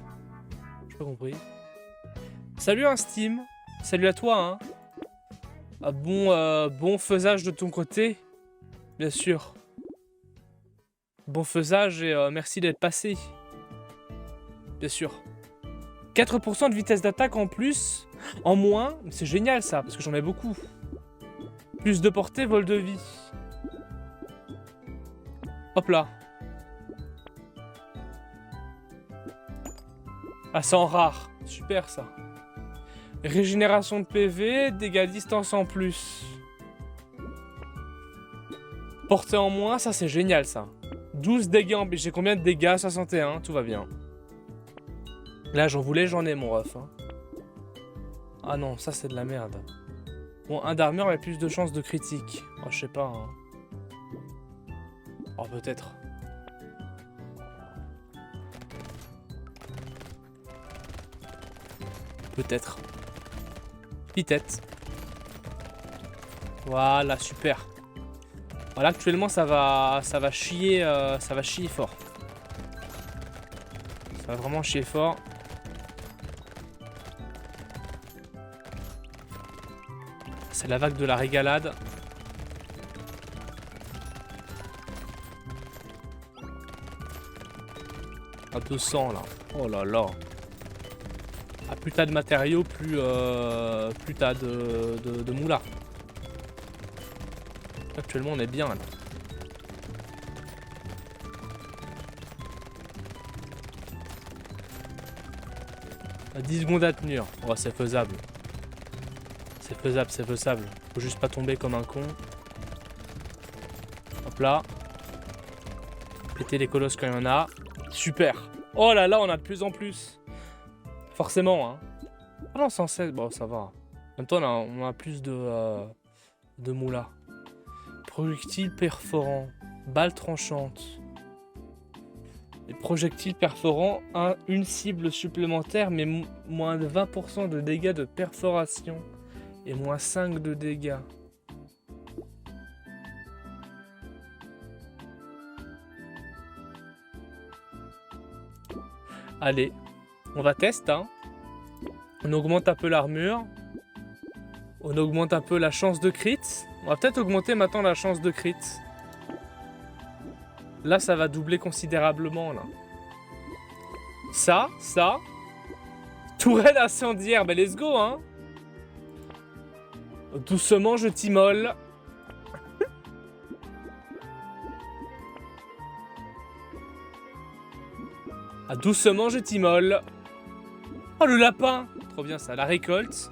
J'ai pas compris. Salut, hein, Steam. Salut à toi, hein. Ah, bon faisage de ton côté. Bien sûr. Bon faisage et merci d'être passé. Bien sûr. 4% de vitesse d'attaque en plus. En moins. C'est génial ça, parce que j'en ai beaucoup. Plus de portée, vol de vie. Hop là. Ah, c'est en rare. Super ça. Régénération de PV, dégâts à distance en plus. Portée en moins, ça c'est génial ça. 12 dégâts en... J'ai combien de dégâts? 61, tout va bien. Là j'en voulais, j'en ai mon ref. Hein. Ah non, ça c'est de la merde. Bon, un d'armure mais plus de chances de critique. Oh, je sais pas. Hein. Oh, peut-être. Peut-être. Pitette. Voilà, super. Voilà, actuellement ça va chier fort. Ça va vraiment chier fort. C'est la vague de la régalade. À 200 là. Oh là là. Ah, plus t'as de matériaux, plus t'as de moulins. Actuellement on est bien là. À 10 secondes à tenir. Oh, c'est faisable. C'est faisable, c'est faisable. Faut juste pas tomber comme un con. Hop là. Péter les colosses quand il y en a. Super. Oh là là, on a de plus en plus. Forcément, hein. Ah non, 116, bon, ça va. En même temps, on a plus de moula. Projectiles perforants. Balles tranchantes. Les projectiles perforants, une cible supplémentaire, mais moins de 20% de dégâts de perforation. Et moins 5 de dégâts. Allez, on va tester, hein. On augmente un peu l'armure. On augmente un peu la chance de crit. On va peut-être augmenter maintenant la chance de crit. Là, ça va doubler considérablement, là. Ça. Tourelle incendiaire, bah let's go, hein. Doucement, je t'immole. Ah, doucement, je t'immole. Oh, le lapin. Trop bien, ça. La récolte.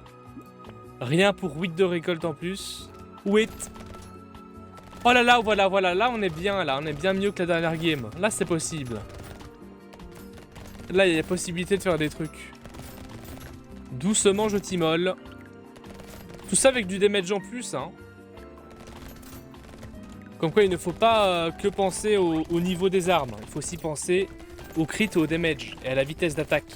Rien pour 8 de récolte en plus. 8. Oh là là, voilà. Là, on est bien, là. On est bien mieux que la dernière game. Là, c'est possible. Là, il y a possibilité de faire des trucs. Doucement, je t'immole. Tout ça avec du damage en plus, hein. Comme quoi, il ne faut pas que penser au niveau des armes. Il faut aussi penser au crit et au damage. Et à la vitesse d'attaque.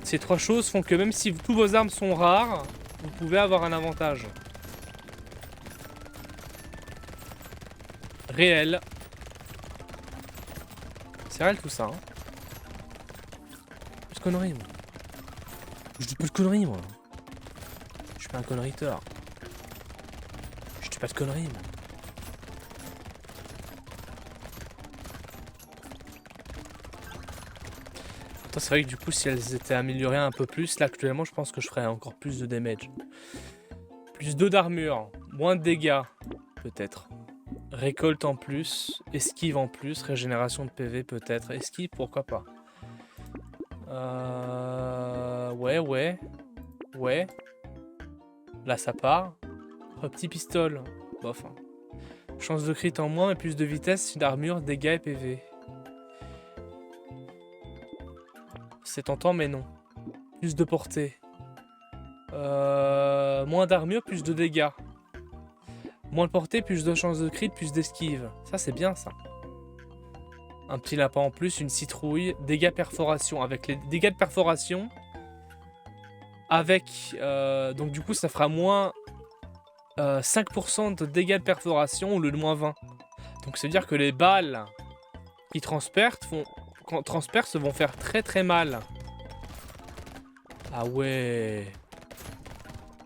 Ces trois choses font que même si tous vos armes sont rares, vous pouvez avoir un avantage. Réel. C'est réel tout ça, hein. Plus de conneries, moi. Je dis pas de conneries, moi. Je suis pas un connerie-teur. Je dis pas de conneries, moi. Attends, c'est vrai que du coup, si elles étaient améliorées un peu plus, là actuellement, je pense que je ferais encore plus de damage. Plus 2 d'armure, moins de dégâts, peut-être. Récolte en plus, esquive en plus, régénération de PV peut-être. Esquive, pourquoi pas. Ouais. Là, ça part. Oh, petit pistolet. Bof. Hein. Chance de crit en moins, mais plus de vitesse, d'armure, dégâts et PV. C'est tentant, mais non. Plus de portée. Moins d'armure, plus de dégâts. Moins de portée, plus de chance de crit, plus d'esquive. Ça, c'est bien, ça. Un petit lapin en plus, une citrouille. Dégâts perforation. Avec les dégâts de perforation... Avec... donc, du coup, ça fera moins... 5% de dégâts de perforation au lieu de moins 20. Donc, ça veut dire que les balles qui transpercent vont faire très très mal. Ah ouais.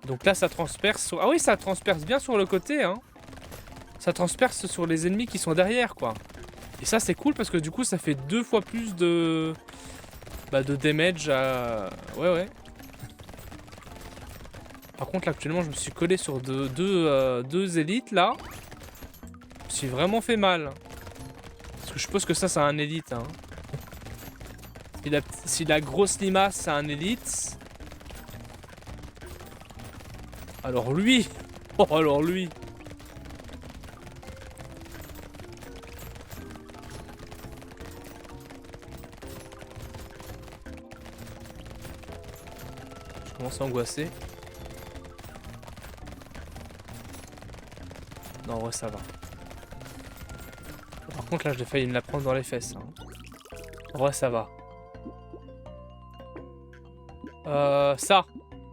Donc là, ça transperce sur... Ah oui, ça transperce bien sur le côté, hein. Ça transperce sur les ennemis qui sont derrière, quoi. Et ça, c'est cool parce que du coup, ça fait 2 fois plus de... de damage à... Ouais. Par contre, là, actuellement, je me suis collé sur deux élites, là. Je me suis vraiment fait mal. Parce que je suppose que ça, c'est un élite, hein. Si la grosse limace, c'est un élite... Alors lui... Oh, alors lui... Je commence à angoisser. Non, ouais, ça va. Par contre, là, j'ai failli me la prendre dans les fesses. Hein. Ouais, ça va.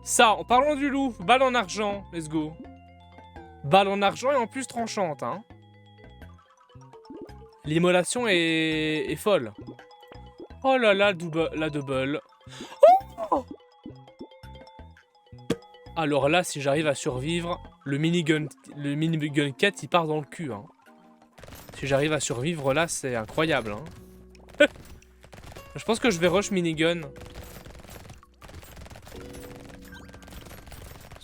Ça, en parlant du loup, balle en argent, let's go. Balle en argent et en plus tranchante, hein. L'immolation est folle. Oh là là, la double. Oh, alors là, si j'arrive à survivre, le minigun 4, il part dans le cul, hein. Si j'arrive à survivre là, c'est incroyable, hein. Je pense que je vais rush minigun.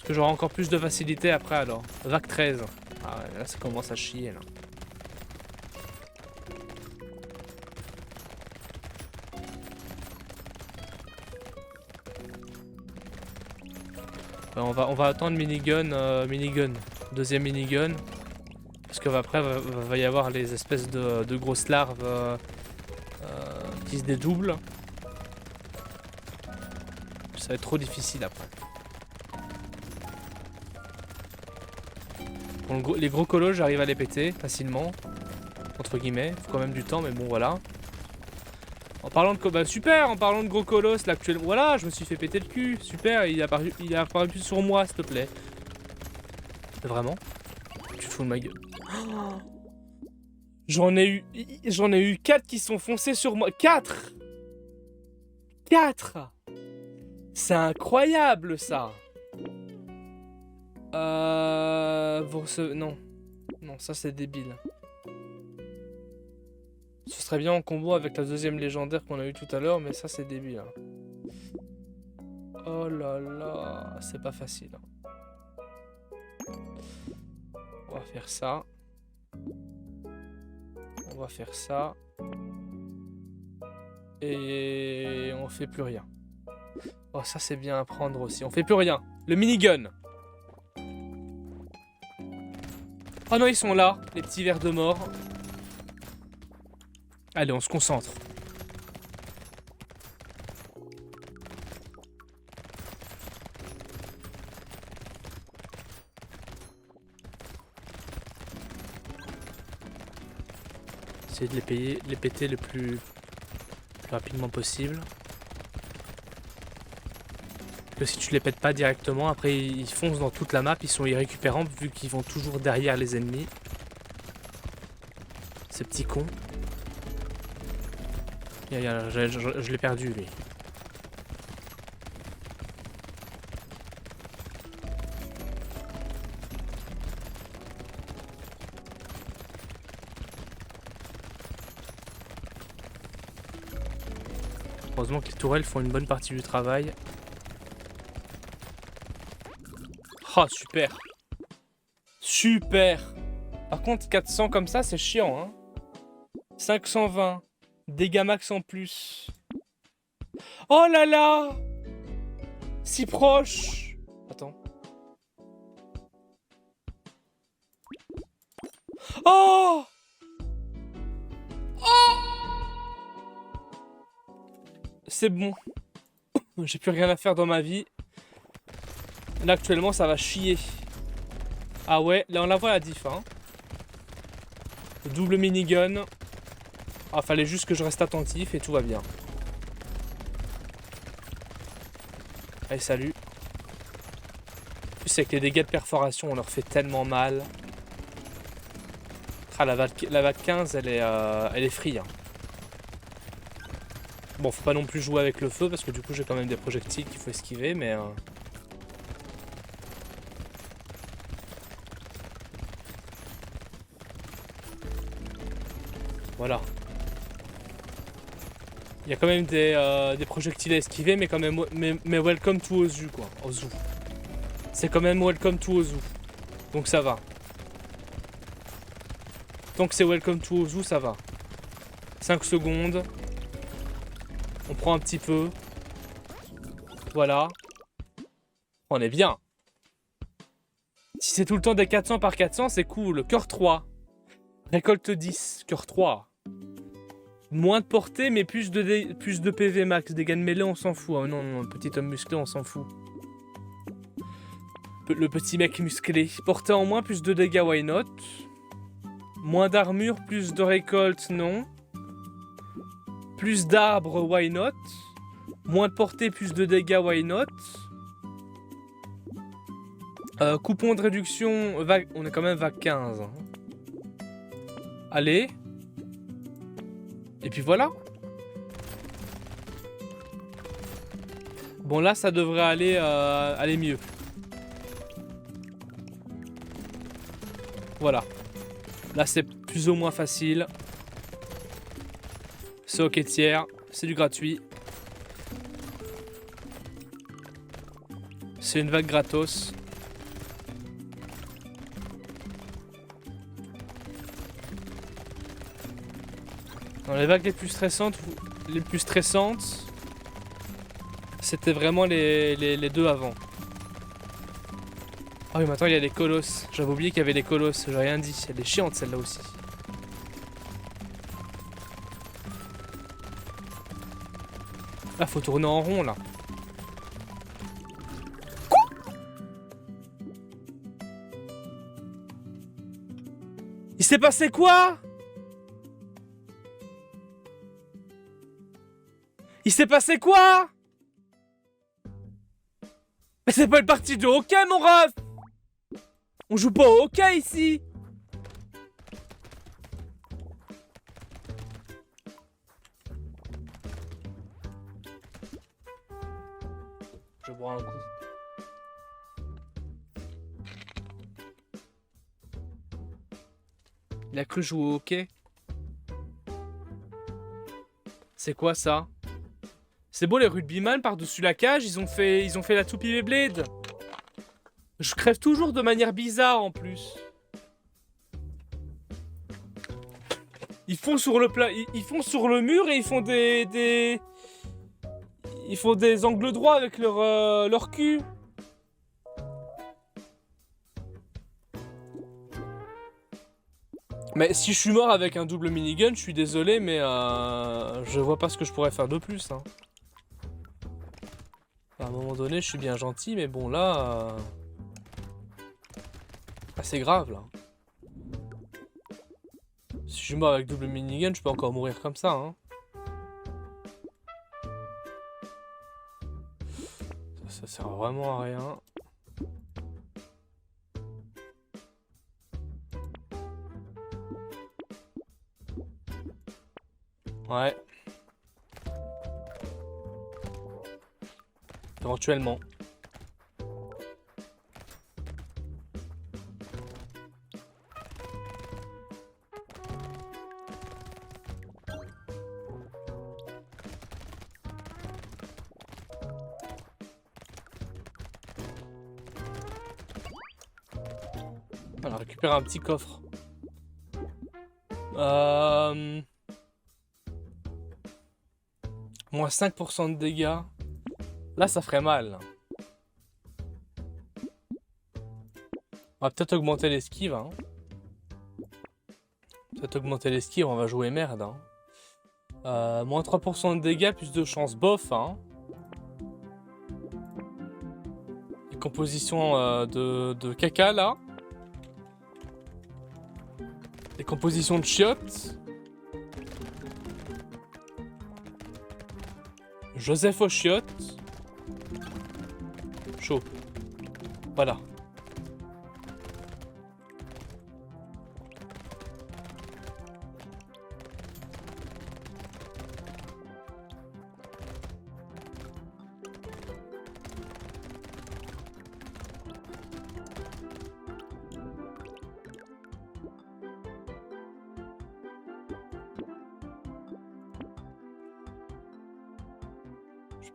Que j'aurai encore plus de facilité après alors. Vague 13. Ah ouais, là ça commence à chier là. On va attendre minigun. Deuxième minigun. Parce que après va y avoir les espèces de grosses larves qui se dédoublent. Ça va être trop difficile après. Bon, les gros colos, j'arrive à les péter facilement. Entre guillemets. Faut quand même du temps, mais bon, voilà. En parlant de... Bah, super, en parlant de gros colos, là, actuellement... Voilà, je me suis fait péter le cul. Super, il est apparu sur moi, s'il te plaît. Vraiment? Tu te fous de ma gueule. Oh, j'en ai eu 4 qui sont foncés sur moi. 4! 4! C'est incroyable, ça! Non. Non, ça c'est débile. Ce serait bien en combo avec la deuxième légendaire qu'on a eu tout à l'heure, mais ça c'est débile. Hein. Oh là là, c'est pas facile. Hein. On va faire ça. On va faire ça. Et on fait plus rien. Oh, ça c'est bien à prendre aussi. On fait plus rien. Le minigun. Oh non, ils sont là, les petits vers de mort. Allez, on se concentre. Essayer de les péter le plus rapidement possible. Que si tu les pètes pas directement, après ils foncent dans toute la map, ils sont irrécupérables vu qu'ils vont toujours derrière les ennemis. Ce petit con. Je l'ai perdu lui. Heureusement que les tourelles font une bonne partie du travail. Oh, super. Super. Par contre, 400 comme ça, c'est chiant, hein. 520. Dégâts max en plus. Oh là là! Si proche! Attends. Oh! Oh! C'est bon. J'ai plus rien à faire dans ma vie. Là, actuellement, ça va chier. Ah ouais, là, on la voit la diff, hein. Double minigun. Ah, fallait juste que je reste attentif et tout va bien. Allez, salut. En plus, avec les dégâts de perforation, on leur fait tellement mal. Ah, la vague 15, elle est free. Hein. Bon, faut pas non plus jouer avec le feu, parce que du coup, j'ai quand même des projectiles qu'il faut esquiver, mais... Voilà. Il y a quand même des projectiles à esquiver, mais quand même, mais welcome to Ozu, quoi. Ozu. C'est quand même welcome to Ozu. Donc ça va. Tant que c'est welcome to Ozu, ça va. 5 secondes. On prend un petit peu. Voilà. On est bien. Si c'est tout le temps des 400 par 400, c'est cool. Cœur 3. Récolte 10. Cœur 3. Moins de portée, mais plus de PV max. Dégâts de mêlée, on s'en fout. Oh non, non, petit homme musclé, on s'en fout. Le petit mec musclé. Portée en moins, plus de dégâts, why not? Moins d'armure, plus de récolte, non. Plus d'arbres, why not? Moins de portée, plus de dégâts, why not? Coupon de réduction, vague, on est quand même vague 15. Hein. Allez. Et puis voilà. Bon là, ça devrait aller mieux. Voilà. Là, c'est plus ou moins facile. C'est ok tiers. C'est du gratuit. C'est une vague gratos. Dans les vagues les plus stressantes, c'était vraiment les deux avant. Ah oui, maintenant il y a les colosses. J'avais oublié qu'il y avait les colosses, j'ai rien dit. Elle est chiante celle-là aussi. Là, faut tourner en rond là. Quoi? Il s'est passé quoi? Il s'est passé quoi? Mais c'est pas une partie de hockey, mon ref! On joue pas au hockey ici! Je bois un coup. Il a cru jouer au hockey? C'est quoi ça? C'est beau les rugbyman par-dessus la cage, ils ont fait la toupie Beyblade. Je crève toujours de manière bizarre en plus. Ils font sur le plat, ils font sur le mur et ils font ils font des angles droits avec leur cul. Mais si je suis mort avec un double minigun, je suis désolé, mais je vois pas ce que je pourrais faire de plus. Hein. À un moment donné, je suis bien gentil, mais bon là... Ah, c'est grave là. Si je suis mort avec double minigun, je peux encore mourir comme ça. Hein. Ça sert vraiment à rien. Ouais. Éventuellement. On a récupéré un petit coffre. Moins 5% de dégâts. Là, ça ferait mal. On va peut-être augmenter l'esquive. Hein. Peut-être augmenter l'esquive, on va jouer merde. Hein. Moins 3% de dégâts, plus de chance. Bof. Hein. Les compositions de caca, là. Les compositions de chiottes. Joseph aux chiottes. Chaud. Voilà.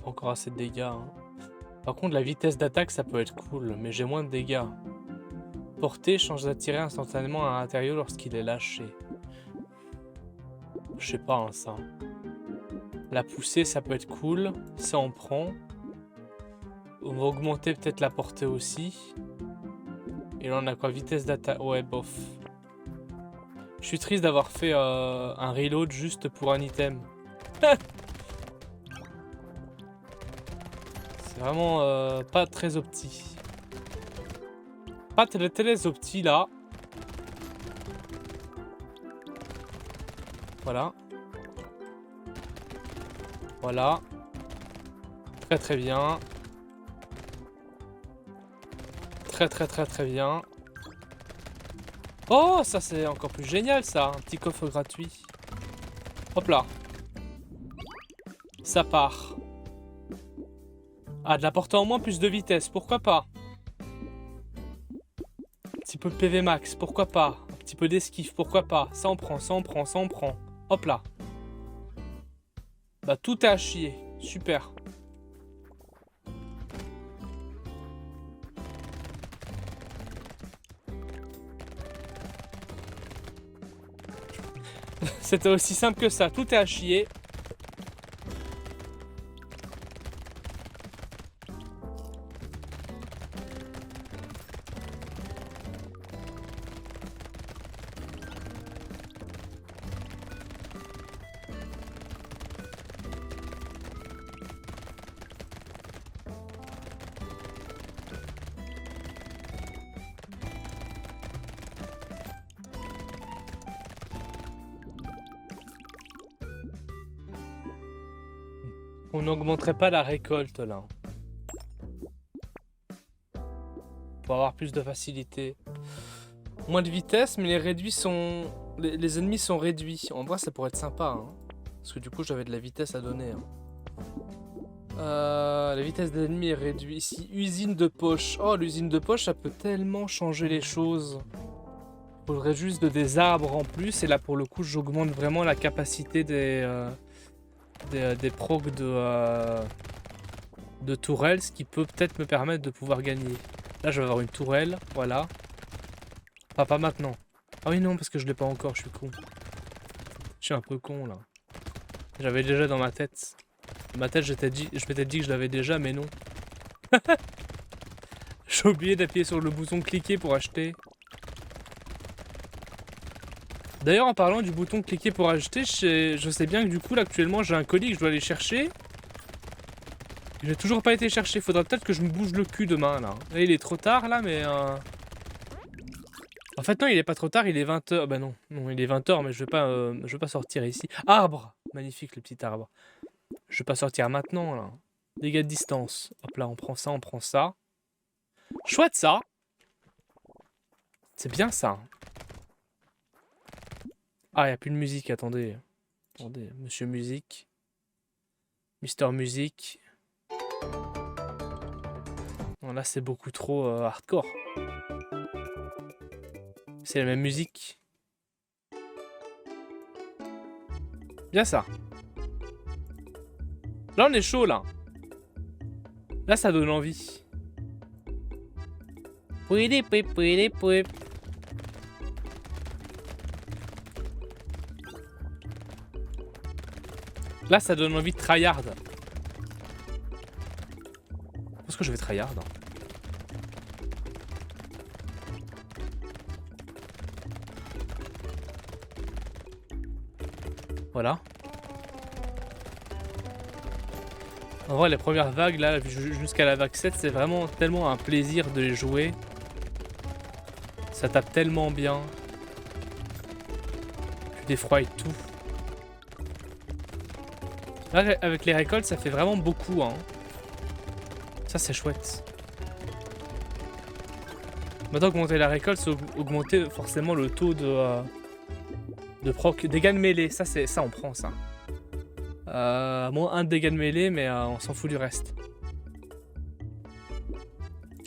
Pas encore assez de dégâts. Hein. Par contre, la vitesse d'attaque, ça peut être cool, mais j'ai moins de dégâts. Portée change d'attirer instantanément à l'intérieur lorsqu'il est lâché. Je sais pas, hein, ça. La poussée, ça peut être cool. Ça, on prend. On va augmenter peut-être la portée aussi. Et là, on a quoi? Vitesse d'attaque. Ouais, bof. Je suis triste d'avoir fait un reload juste pour un item. Vraiment pas très opti. Pas très opti là. Voilà. Voilà. Très bien. Très bien. Oh, ça c'est encore plus génial ça. Un petit coffre gratuit. Hop là. Ça part. Ah, de la portée en moins, plus de vitesse, pourquoi pas? Un petit peu de PV max, pourquoi pas? Un petit peu d'esquive, pourquoi pas? Ça on prend, ça on prend, ça on prend. Hop là. Bah tout est à chier, super. C'était aussi simple que ça, tout est à chier. On n'augmenterait pas la récolte là. Pour avoir plus de facilité. Moins de vitesse, mais les réduits sont... Les ennemis sont réduits. En vrai, ça pourrait être sympa. Hein. Parce que du coup, j'avais de la vitesse à donner. Hein. La vitesse de l'ennemi est réduite. Ici, usine de poche. Oh, l'usine de poche, ça peut tellement changer les choses. Il faudrait juste des arbres en plus. Et là, pour le coup, j'augmente vraiment la capacité des procs de tourelles, ce qui peut peut-être me permettre de pouvoir gagner. Là, je vais avoir une tourelle, voilà. Ah, pas maintenant. Ah oui, non, parce que je l'ai pas encore, je suis con. Je suis un peu con, là. J'avais déjà dans ma tête. Dans ma tête, je m'étais dit que je l'avais déjà, mais non. J'ai oublié d'appuyer sur le bouton cliquer pour acheter. D'ailleurs, en parlant du bouton cliquer pour acheter, je sais bien que du coup, là, actuellement, j'ai un colis que je dois aller chercher. Il n'a toujours pas été cherché. Faudra peut-être que je me bouge le cul demain, là. Là, il est trop tard, là, mais... En fait, non, il est pas trop tard, il est 20h. Bah non, non, il est 20h, mais je vais pas sortir ici. Arbre! Magnifique, le petit arbre. Je vais pas sortir maintenant, là. Dégâts de distance. Hop là, on prend ça, on prend ça. Chouette, ça! C'est bien, ça. Ah, il n'y a plus de musique, attendez. Attendez, monsieur musique. Mister musique. Non, là, c'est beaucoup trop hardcore. C'est la même musique. Bien ça. Là, on est chaud, là. Là, ça donne envie. Là, ça donne envie de tryhard. Je pense que je vais tryhard. Voilà. En vrai, les premières vagues, là, jusqu'à la vague 7, c'est vraiment tellement un plaisir de les jouer. Ça tape tellement bien. Tu défroides tout. Là, avec les récoltes, ça fait vraiment beaucoup, hein. Ça, c'est chouette. Maintenant, augmenter la récolte, c'est augmenter forcément le taux de proc. Dégâts de mêlée, ça, on prend, ça. Moins 1 de dégâts de mêlée, mais on s'en fout du reste.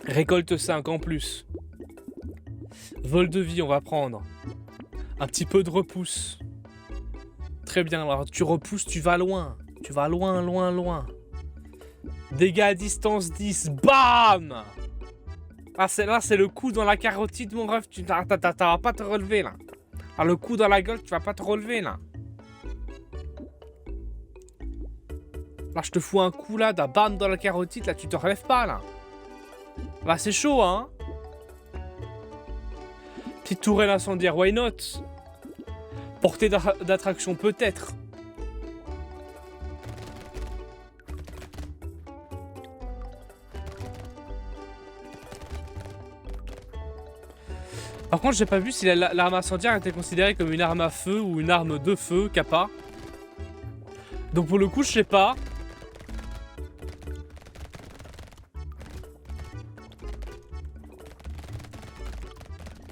Récolte 5 en plus. Vol de vie, on va prendre. Un petit peu de repousse. Très bien, alors tu repousses, tu vas loin. Tu vas loin, loin, loin. Dégâts à distance 10, BAM! Ah, là, c'est le coup dans la carotide, mon ref. Tu vas pas te relever, là. Ah, le coup dans la gueule, tu vas pas te relever, là. Là, je te fous un coup, là, d'un bam dans la carotide, là, tu te relèves pas, là. Là, c'est chaud, hein. Petite tourelle incendiaire, why not? Portée d'attraction, peut-être. Par contre, j'ai pas vu si l'arme incendiaire était considérée comme une arme à feu ou une arme de feu, Kappa. Donc pour le coup, je sais pas.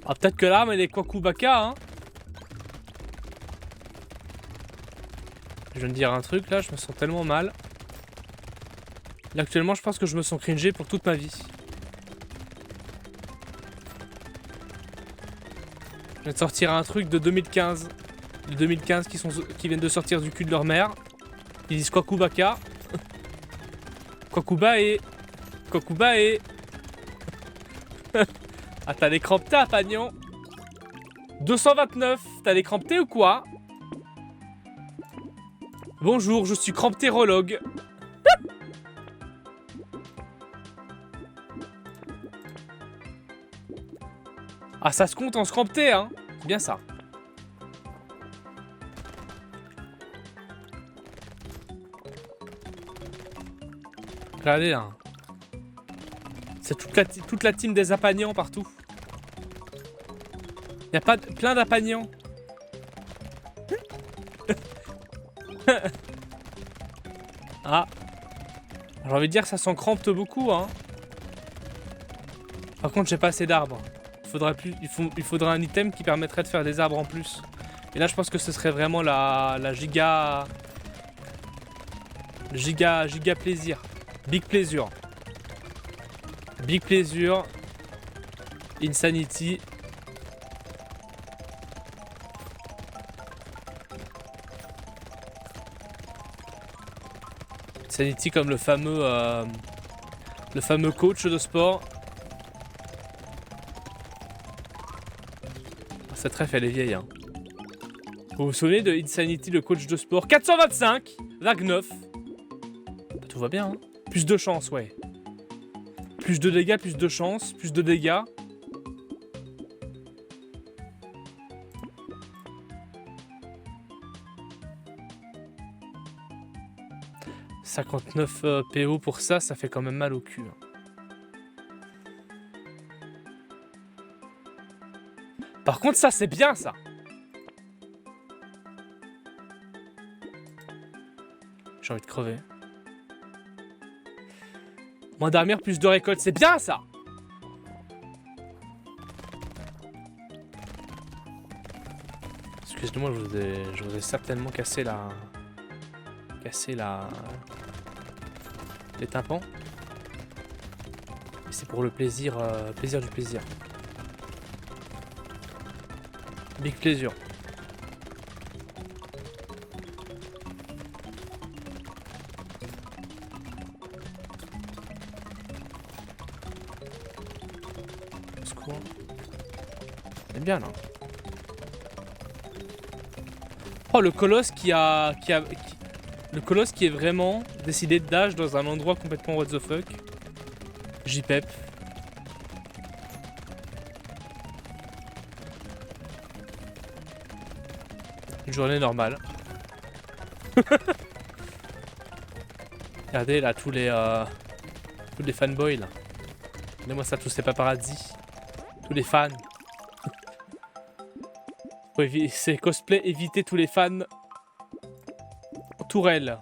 Ah, peut-être que l'arme, elle est Kwakubaka, hein. Je viens de dire un truc, là, je me sens tellement mal. Là, actuellement, je pense que je me sens cringé pour toute ma vie. Je viens de sortir un truc de 2015. De 2015 qui viennent de sortir du cul de leur mère. Ils disent Kwakubaka. Kwakubae. Kwakubae. Ah, t'as les cramptés à Pagnon. 229. T'as les cramptés ou quoi? Bonjour, je suis cramptérologue. Ah, ça se compte en scrampté, hein. C'est bien ça. Regardez là. C'est toute la team des apagnants partout. Y'a pas plein d'apagnants. Ah. J'ai envie de dire que ça s'en crampte beaucoup, hein. Par contre, j'ai pas assez d'arbres. Il faudrait un item qui permettrait de faire des arbres en plus. Et là, je pense que ce serait vraiment la giga plaisir. Big pleasure. Big pleasure. Insanity. Insanity comme le fameux coach de sport. Cette ref elle est vieille, hein. Vous vous souvenez de Insanity, le coach de sport? 425, vague 9. Bah, tout va bien, hein. Plus de chance, ouais. Plus de dégâts, plus de chance, plus de dégâts. « 59 PO pour ça, ça fait quand même mal au cul. Hein. Par contre, ça, c'est bien, ça. J'ai envie de crever. Moins d'armure, plus de récolte. C'est bien, ça. Excusez-moi, je vous ai certainement cassé la... les tympans. C'est pour le plaisir, plaisir du plaisir. Big plaisir. Au secours. C'est bien là. Oh, le colosse qui a Le colosse qui est vraiment décidé de dash dans un endroit complètement what the fuck. JPEP. Une journée normale. Regardez là tous les fanboys là. Regardez-moi ça, tous ces paparazzi. Tous les fans. C'est cosplay, éviter tous les fans. Tourelle.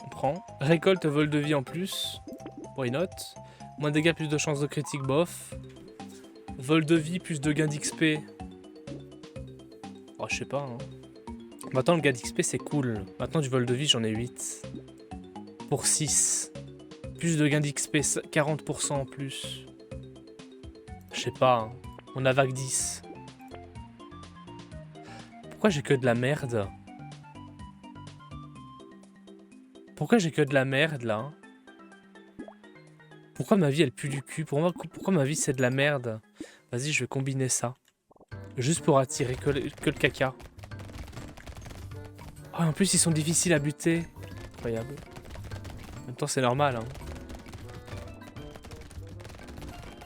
On prend. Récolte, vol de vie en plus. Why not? Moins de dégâts, plus de chances de critique, bof. Vol de vie, plus de gains d'XP. Oh, je sais pas. Hein. Maintenant, le gain d'XP, c'est cool. Maintenant, du vol de vie, j'en ai 8. Pour 6. Plus de gains d'XP, 40% en plus. Je sais pas. Hein. On a vague 10. Pourquoi j'ai que de la merde? Pourquoi j'ai que de la merde, là? Pourquoi ma vie, elle pue du cul? Pourquoi ma vie, c'est de la merde? Vas-y, je vais combiner ça. Juste pour attirer que le caca. Oh, en plus, ils sont difficiles à buter. Incroyable. En même temps, c'est normal. Hein.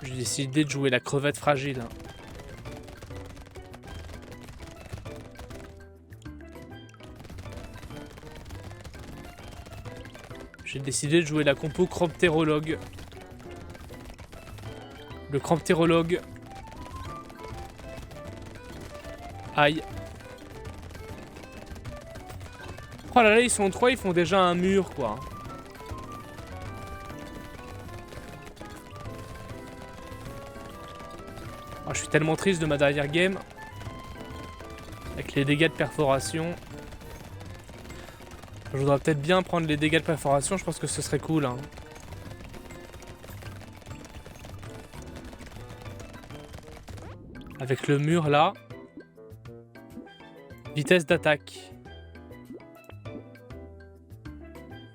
J'ai décidé de jouer la crevette fragile. Hein. J'ai décidé de jouer la compo cramptérologue. Le cramptérologue. Aïe. Oh là là, ils sont 3, ils font déjà un mur, quoi. Oh, je suis tellement triste de ma dernière game. Avec les dégâts de perforation. Je voudrais peut-être bien prendre les dégâts de perforation, je pense que ce serait cool. Hein. Avec le mur là. Vitesse d'attaque.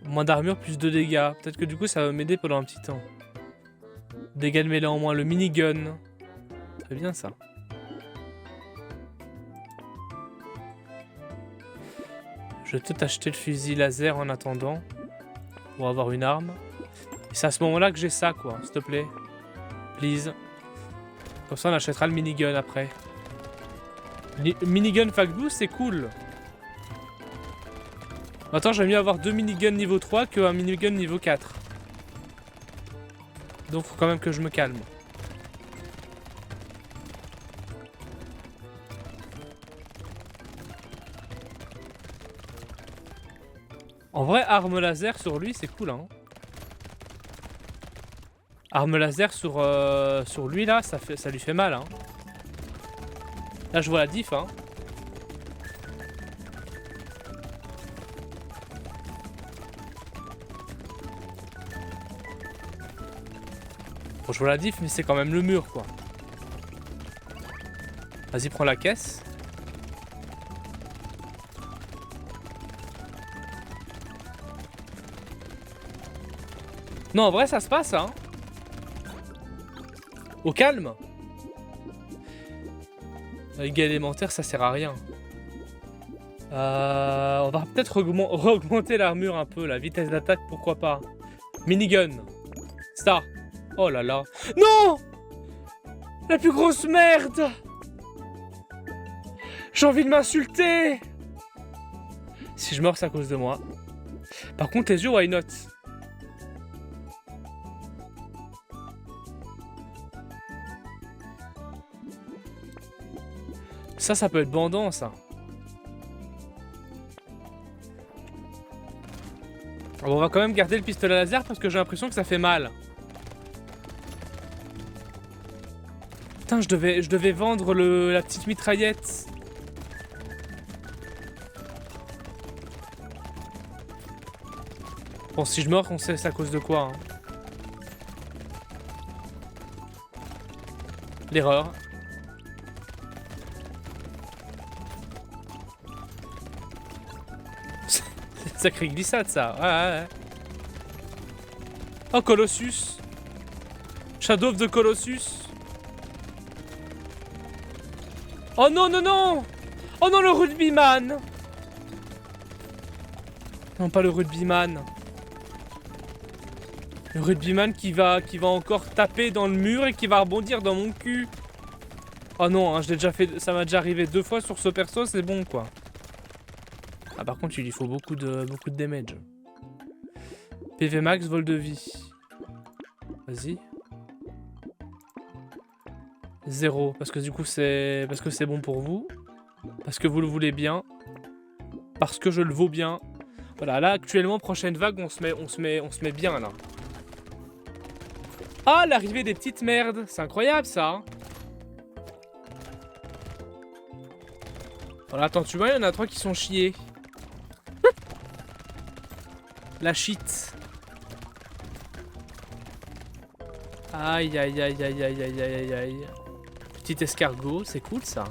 Moins d'armure, plus de dégâts. Peut-être que du coup ça va m'aider pendant un petit temps. Dégâts de mêlée en moins, le minigun. Très bien ça. Je vais peut-être acheter le fusil laser en attendant. Pour avoir une arme. Et c'est à ce moment-là que j'ai ça, quoi. S'il te plaît. Please. Comme ça, on achètera le minigun après. Minigun Fac 12, c'est cool. Maintenant, j'aime mieux avoir 2 miniguns niveau 3 qu'un minigun niveau 4. Donc, faut quand même que je me calme. En vrai, arme laser sur lui, c'est cool, hein. Arme laser sur lui, là, ça lui fait mal, hein. Là, je vois la diff, hein. Bon, je vois la diff, mais c'est quand même le mur, quoi. Vas-y, prends la caisse. Non, en vrai, ça se passe, hein. Au calme. Avec élémentaire, ça sert à rien. On va peut-être augmenter l'armure un peu, la vitesse d'attaque, pourquoi pas. Minigun. Star. Oh là là. Non! La plus grosse merde! J'ai envie de m'insulter! Si je meurs, c'est à cause de moi. Par contre, les yeux, why not? Ça peut être bandant, ça. Alors, on va quand même garder le pistolet laser parce que j'ai l'impression que ça fait mal. Putain, je devais vendre la petite mitraillette. Bon, si je meurs, on sait c'est à cause de quoi. Hein. L'erreur. Sacré glissade, ça. Ouais. Oh, Colossus. Shadow of the Colossus. Oh non, non, non. Oh non, le rugbyman. Non, pas le rugbyman. Le rugbyman qui va encore taper dans le mur et qui va rebondir dans mon cul. Oh non, hein, je l'ai déjà fait, ça m'a déjà arrivé 2 fois sur ce perso, c'est bon quoi. Ah par contre il lui faut beaucoup de damage. PV max, vol de vie. Vas-y. 0, parce que du coup c'est bon pour vous. Parce que vous le voulez bien. Parce que je le vaux bien. Voilà, là actuellement prochaine vague on se met bien là. Ah l'arrivée des petites merdes, c'est incroyable ça. Hein. Voilà, attends, tu vois, il y en a 3 qui sont chiés. La shit. Aïe, aïe, aïe, aïe, aïe, aïe, aïe, aïe. Petit escargot, c'est cool ça.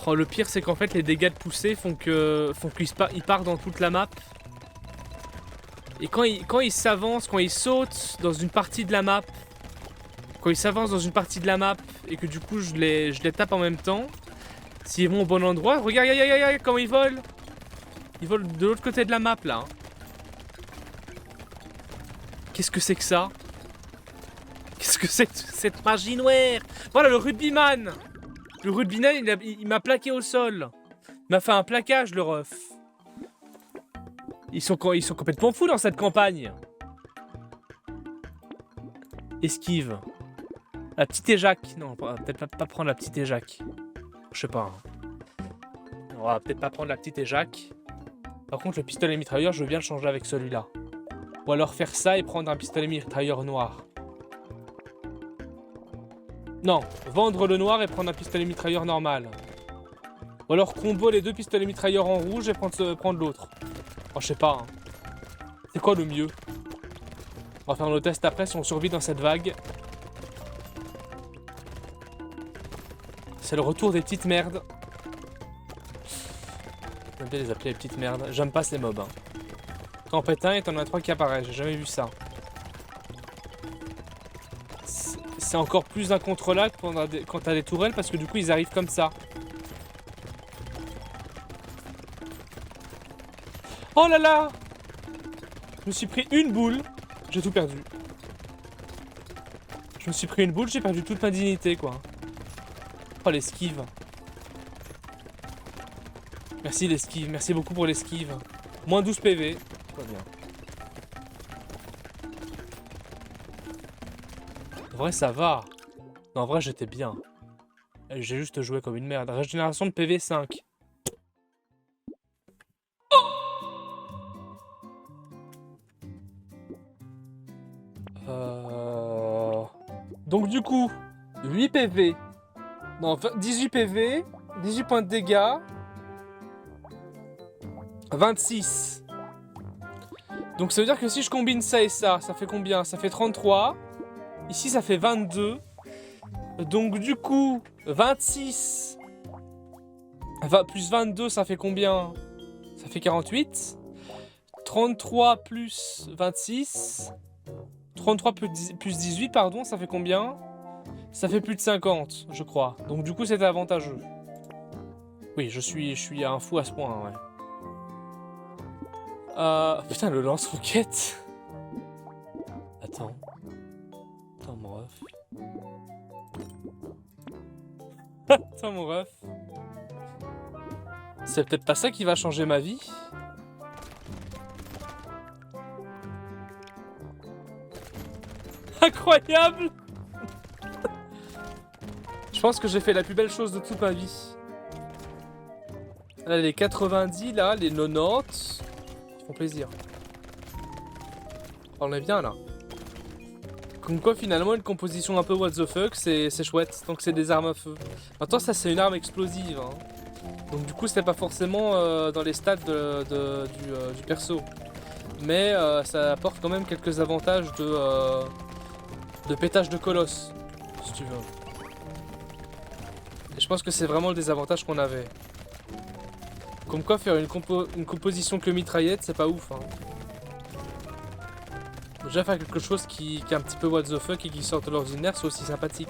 Oh, le pire, c'est qu'en fait, les dégâts de poussée font qu'il part dans toute la map. Et quand il s'avance, quand il saute dans une partie de la map, et que du coup je les tape en même temps, s'ils vont au bon endroit, regarde, regarde comment ils volent. Ils volent de l'autre côté de la map là. Qu'est-ce que c'est que ça? Qu'est-ce que c'est que cette magie noire? Voilà le rugbyman. Le rugbyman il m'a plaqué au sol. Il m'a fait un plaquage le ref. Ils sont complètement fous dans cette campagne. Esquive. La petite éjac. Non, peut-être pas prendre la petite éjac. Je sais pas. On va peut-être pas prendre la petite éjac. Par contre, le pistolet mitrailleur, je veux bien le changer avec celui-là. Ou alors faire ça et prendre un pistolet mitrailleur noir. Non, vendre le noir et prendre un pistolet mitrailleur normal. Ou alors combo les 2 pistolets mitrailleurs en rouge et prendre l'autre. Oh, je sais pas. Hein. C'est quoi le mieux? On va faire nos tests après si on survit dans cette vague. C'est le retour des petites merdes. J'aime bien les appeler les petites merdes. J'aime pas ces mobs. Hein. Quand on pète un et t'en as 3 qui apparaissent. J'ai jamais vu ça. C'est encore plus incontrôlable quand t'as des tourelles parce que du coup ils arrivent comme ça. Oh là là! Je me suis pris une boule. J'ai tout perdu. Je me suis pris une boule, j'ai perdu toute ma dignité quoi. Oh l'esquive. Merci l'esquive, merci beaucoup pour l'esquive. Moins 12 PV. Pas bien. En vrai ça va. Non en vrai j'étais bien. J'ai juste joué comme une merde. Régénération de PV 5. Donc du coup, 8 PV. Non, 18 PV, 18 points de dégâts. 26. Donc ça veut dire que si je combine ça et ça fait combien? Ça fait 33. Ici ça fait 22. Donc du coup, 26. Plus 22, ça fait combien? Ça fait 48. 33 plus 26. 33 plus 18, pardon, ça fait combien? Ça fait plus de 50, je crois. Donc du coup, c'était avantageux. Oui, je suis un fou à ce point, ouais. Putain, le lance-roquette. Attends, mon ref. Attends, mon ref. C'est peut-être pas ça qui va changer ma vie. Incroyable. Je pense que j'ai fait la plus belle chose de toute ma vie. Là, les 90, là, les 90. Ils font plaisir. On est bien, là. Comme quoi, finalement, une composition un peu what the fuck, c'est chouette. Tant que c'est des armes à feu. Maintenant, ça, c'est une arme explosive. Hein. Donc, du coup, c'est pas forcément dans les stats du perso. Mais ça apporte quand même quelques avantages de pétage de colosse, si tu veux. Et je pense que c'est vraiment le désavantage qu'on avait. Comme quoi faire une composition que mitraillette, c'est pas ouf. Hein. Déjà faire quelque chose qui est un petit peu what the fuck et qui sort de l'ordinaire, c'est aussi sympathique.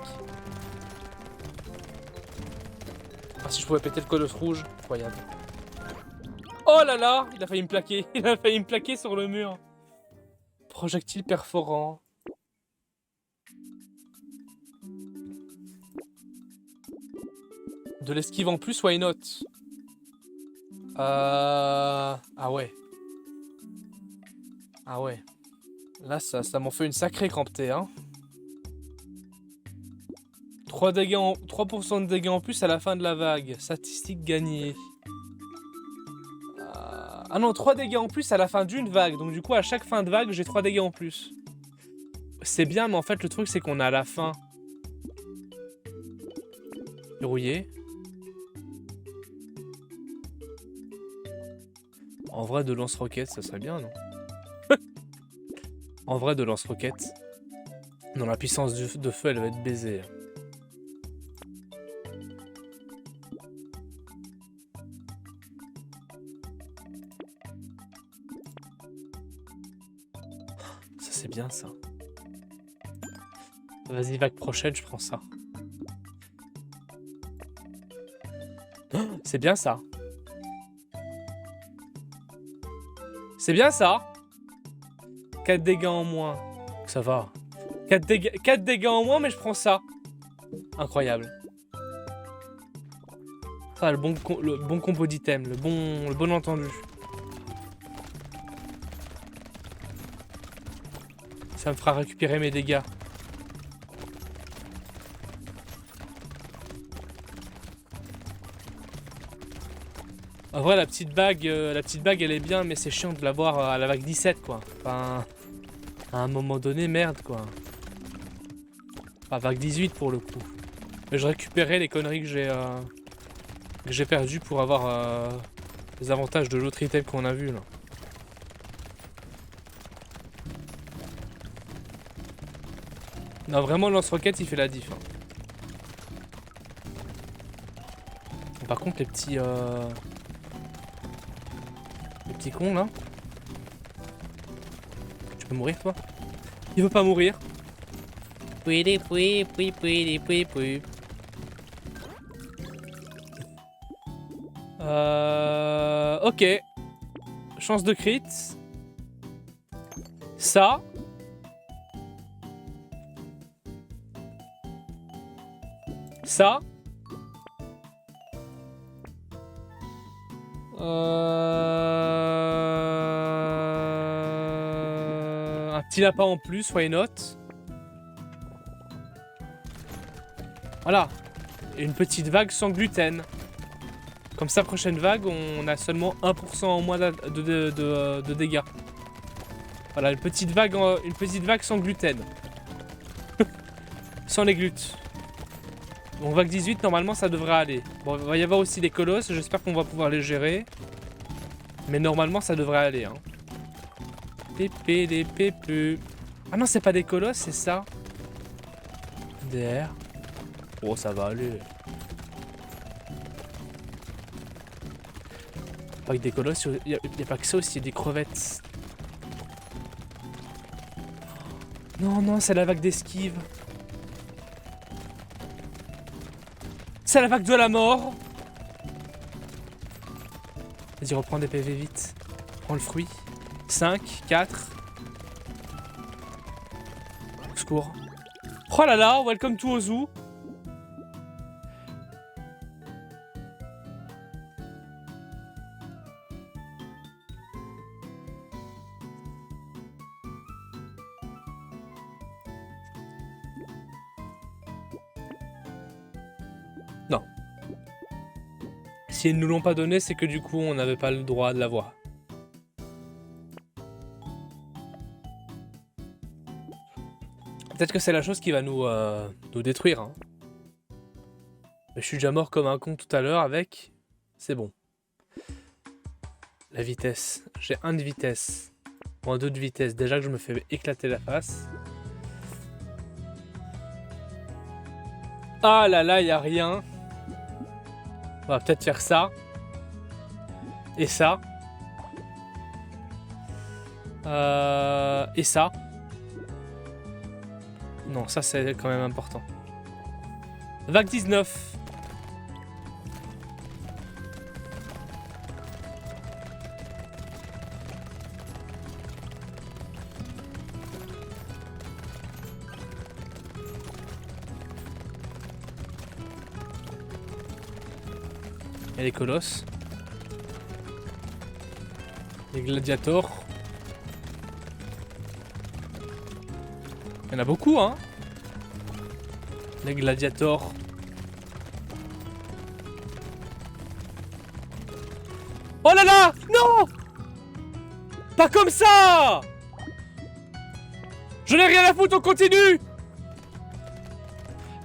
Ah, si je pouvais péter le colosse rouge, incroyable. Oh là là, il a failli me plaquer. Il a failli me plaquer sur le mur. Projectile perforant. De l'esquive en plus, why not? Ah ouais. Ah ouais. Là, ça m'en fait une sacrée crampetée, hein. 3% de dégâts en plus à la fin de la vague. Statistique gagnée. Ah non, 3 dégâts en plus à la fin d'une vague. Donc du coup, à chaque fin de vague, j'ai 3 dégâts en plus. C'est bien, mais en fait, le truc, c'est qu'on est à la fin. Verrouillé. En vrai, de lance-roquettes, ça serait bien, non? En vrai, de lance-roquettes. Non, la puissance de feu, elle va être baisée. Ça, c'est bien, ça. Vas-y, vague prochaine, je prends ça. C'est bien, ça. C'est bien, ça. 4 dégâts en moins. Ça va. 4 dégâts en moins, mais je prends ça. Incroyable. Ça, le bon combo d'item, le bon entendu. Ça me fera récupérer mes dégâts. En vrai, la petite bague, elle est bien, mais c'est chiant de l'avoir à la vague 17, quoi. Enfin, à un moment donné, merde, quoi. Enfin, vague 18 pour le coup. Mais je récupérais les conneries que j'ai perdues pour avoir les avantages de l'autre item qu'on a vu, là. Non, vraiment, le lance-roquette, il fait la diff. Hein. Par contre, les petits cons, là. Tu peux mourir, toi? Il veut pas mourir. Ok. Chance de crit. Ça. Ça. Un petit lapin en plus, why not? Voilà. Et une petite vague sans gluten. Comme ça, prochaine vague, on a seulement 1% en moins de dégâts. Voilà, une petite vague sans gluten. Sans les glutes. Donc vague 18, normalement, ça devrait aller. Bon, il va y avoir aussi des colosses, j'espère qu'on va pouvoir les gérer. Mais normalement, ça devrait aller. Hein. Pépé, les pépeux. Ah non, c'est pas des colosses, c'est ça. DR. Oh, ça va aller. Pas que des colosses, il y a pas que ça aussi, il y a des crevettes. Non, non, c'est la vague d'esquive. C'est la vague de la mort. Vas-y, reprends des PV vite. Prends le fruit. 5, 4. Au secours. Oh là là, welcome to Ozu. Non. Si ils ne nous l'ont pas donné, c'est que du coup, on n'avait pas le droit de l'avoir. Peut-être que c'est la chose qui va nous détruire. Hein. Mais je suis déjà mort comme un con tout à l'heure avec. C'est bon. La vitesse. J'ai 1 de vitesse. Bon, 2 de vitesse. Déjà que je me fais éclater la face. Ah là là, il n'y a rien. On va peut-être faire ça. Et ça. Et ça. Non, ça c'est quand même important. Vague 19. Il y a les colosses. Les gladiators. Il y en a beaucoup, hein. Les gladiators. Oh là là! Non! Pas comme ça! Je n'ai rien à foutre, on continue!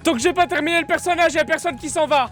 Tant que j'ai pas terminé le personnage, y'a personne qui s'en va!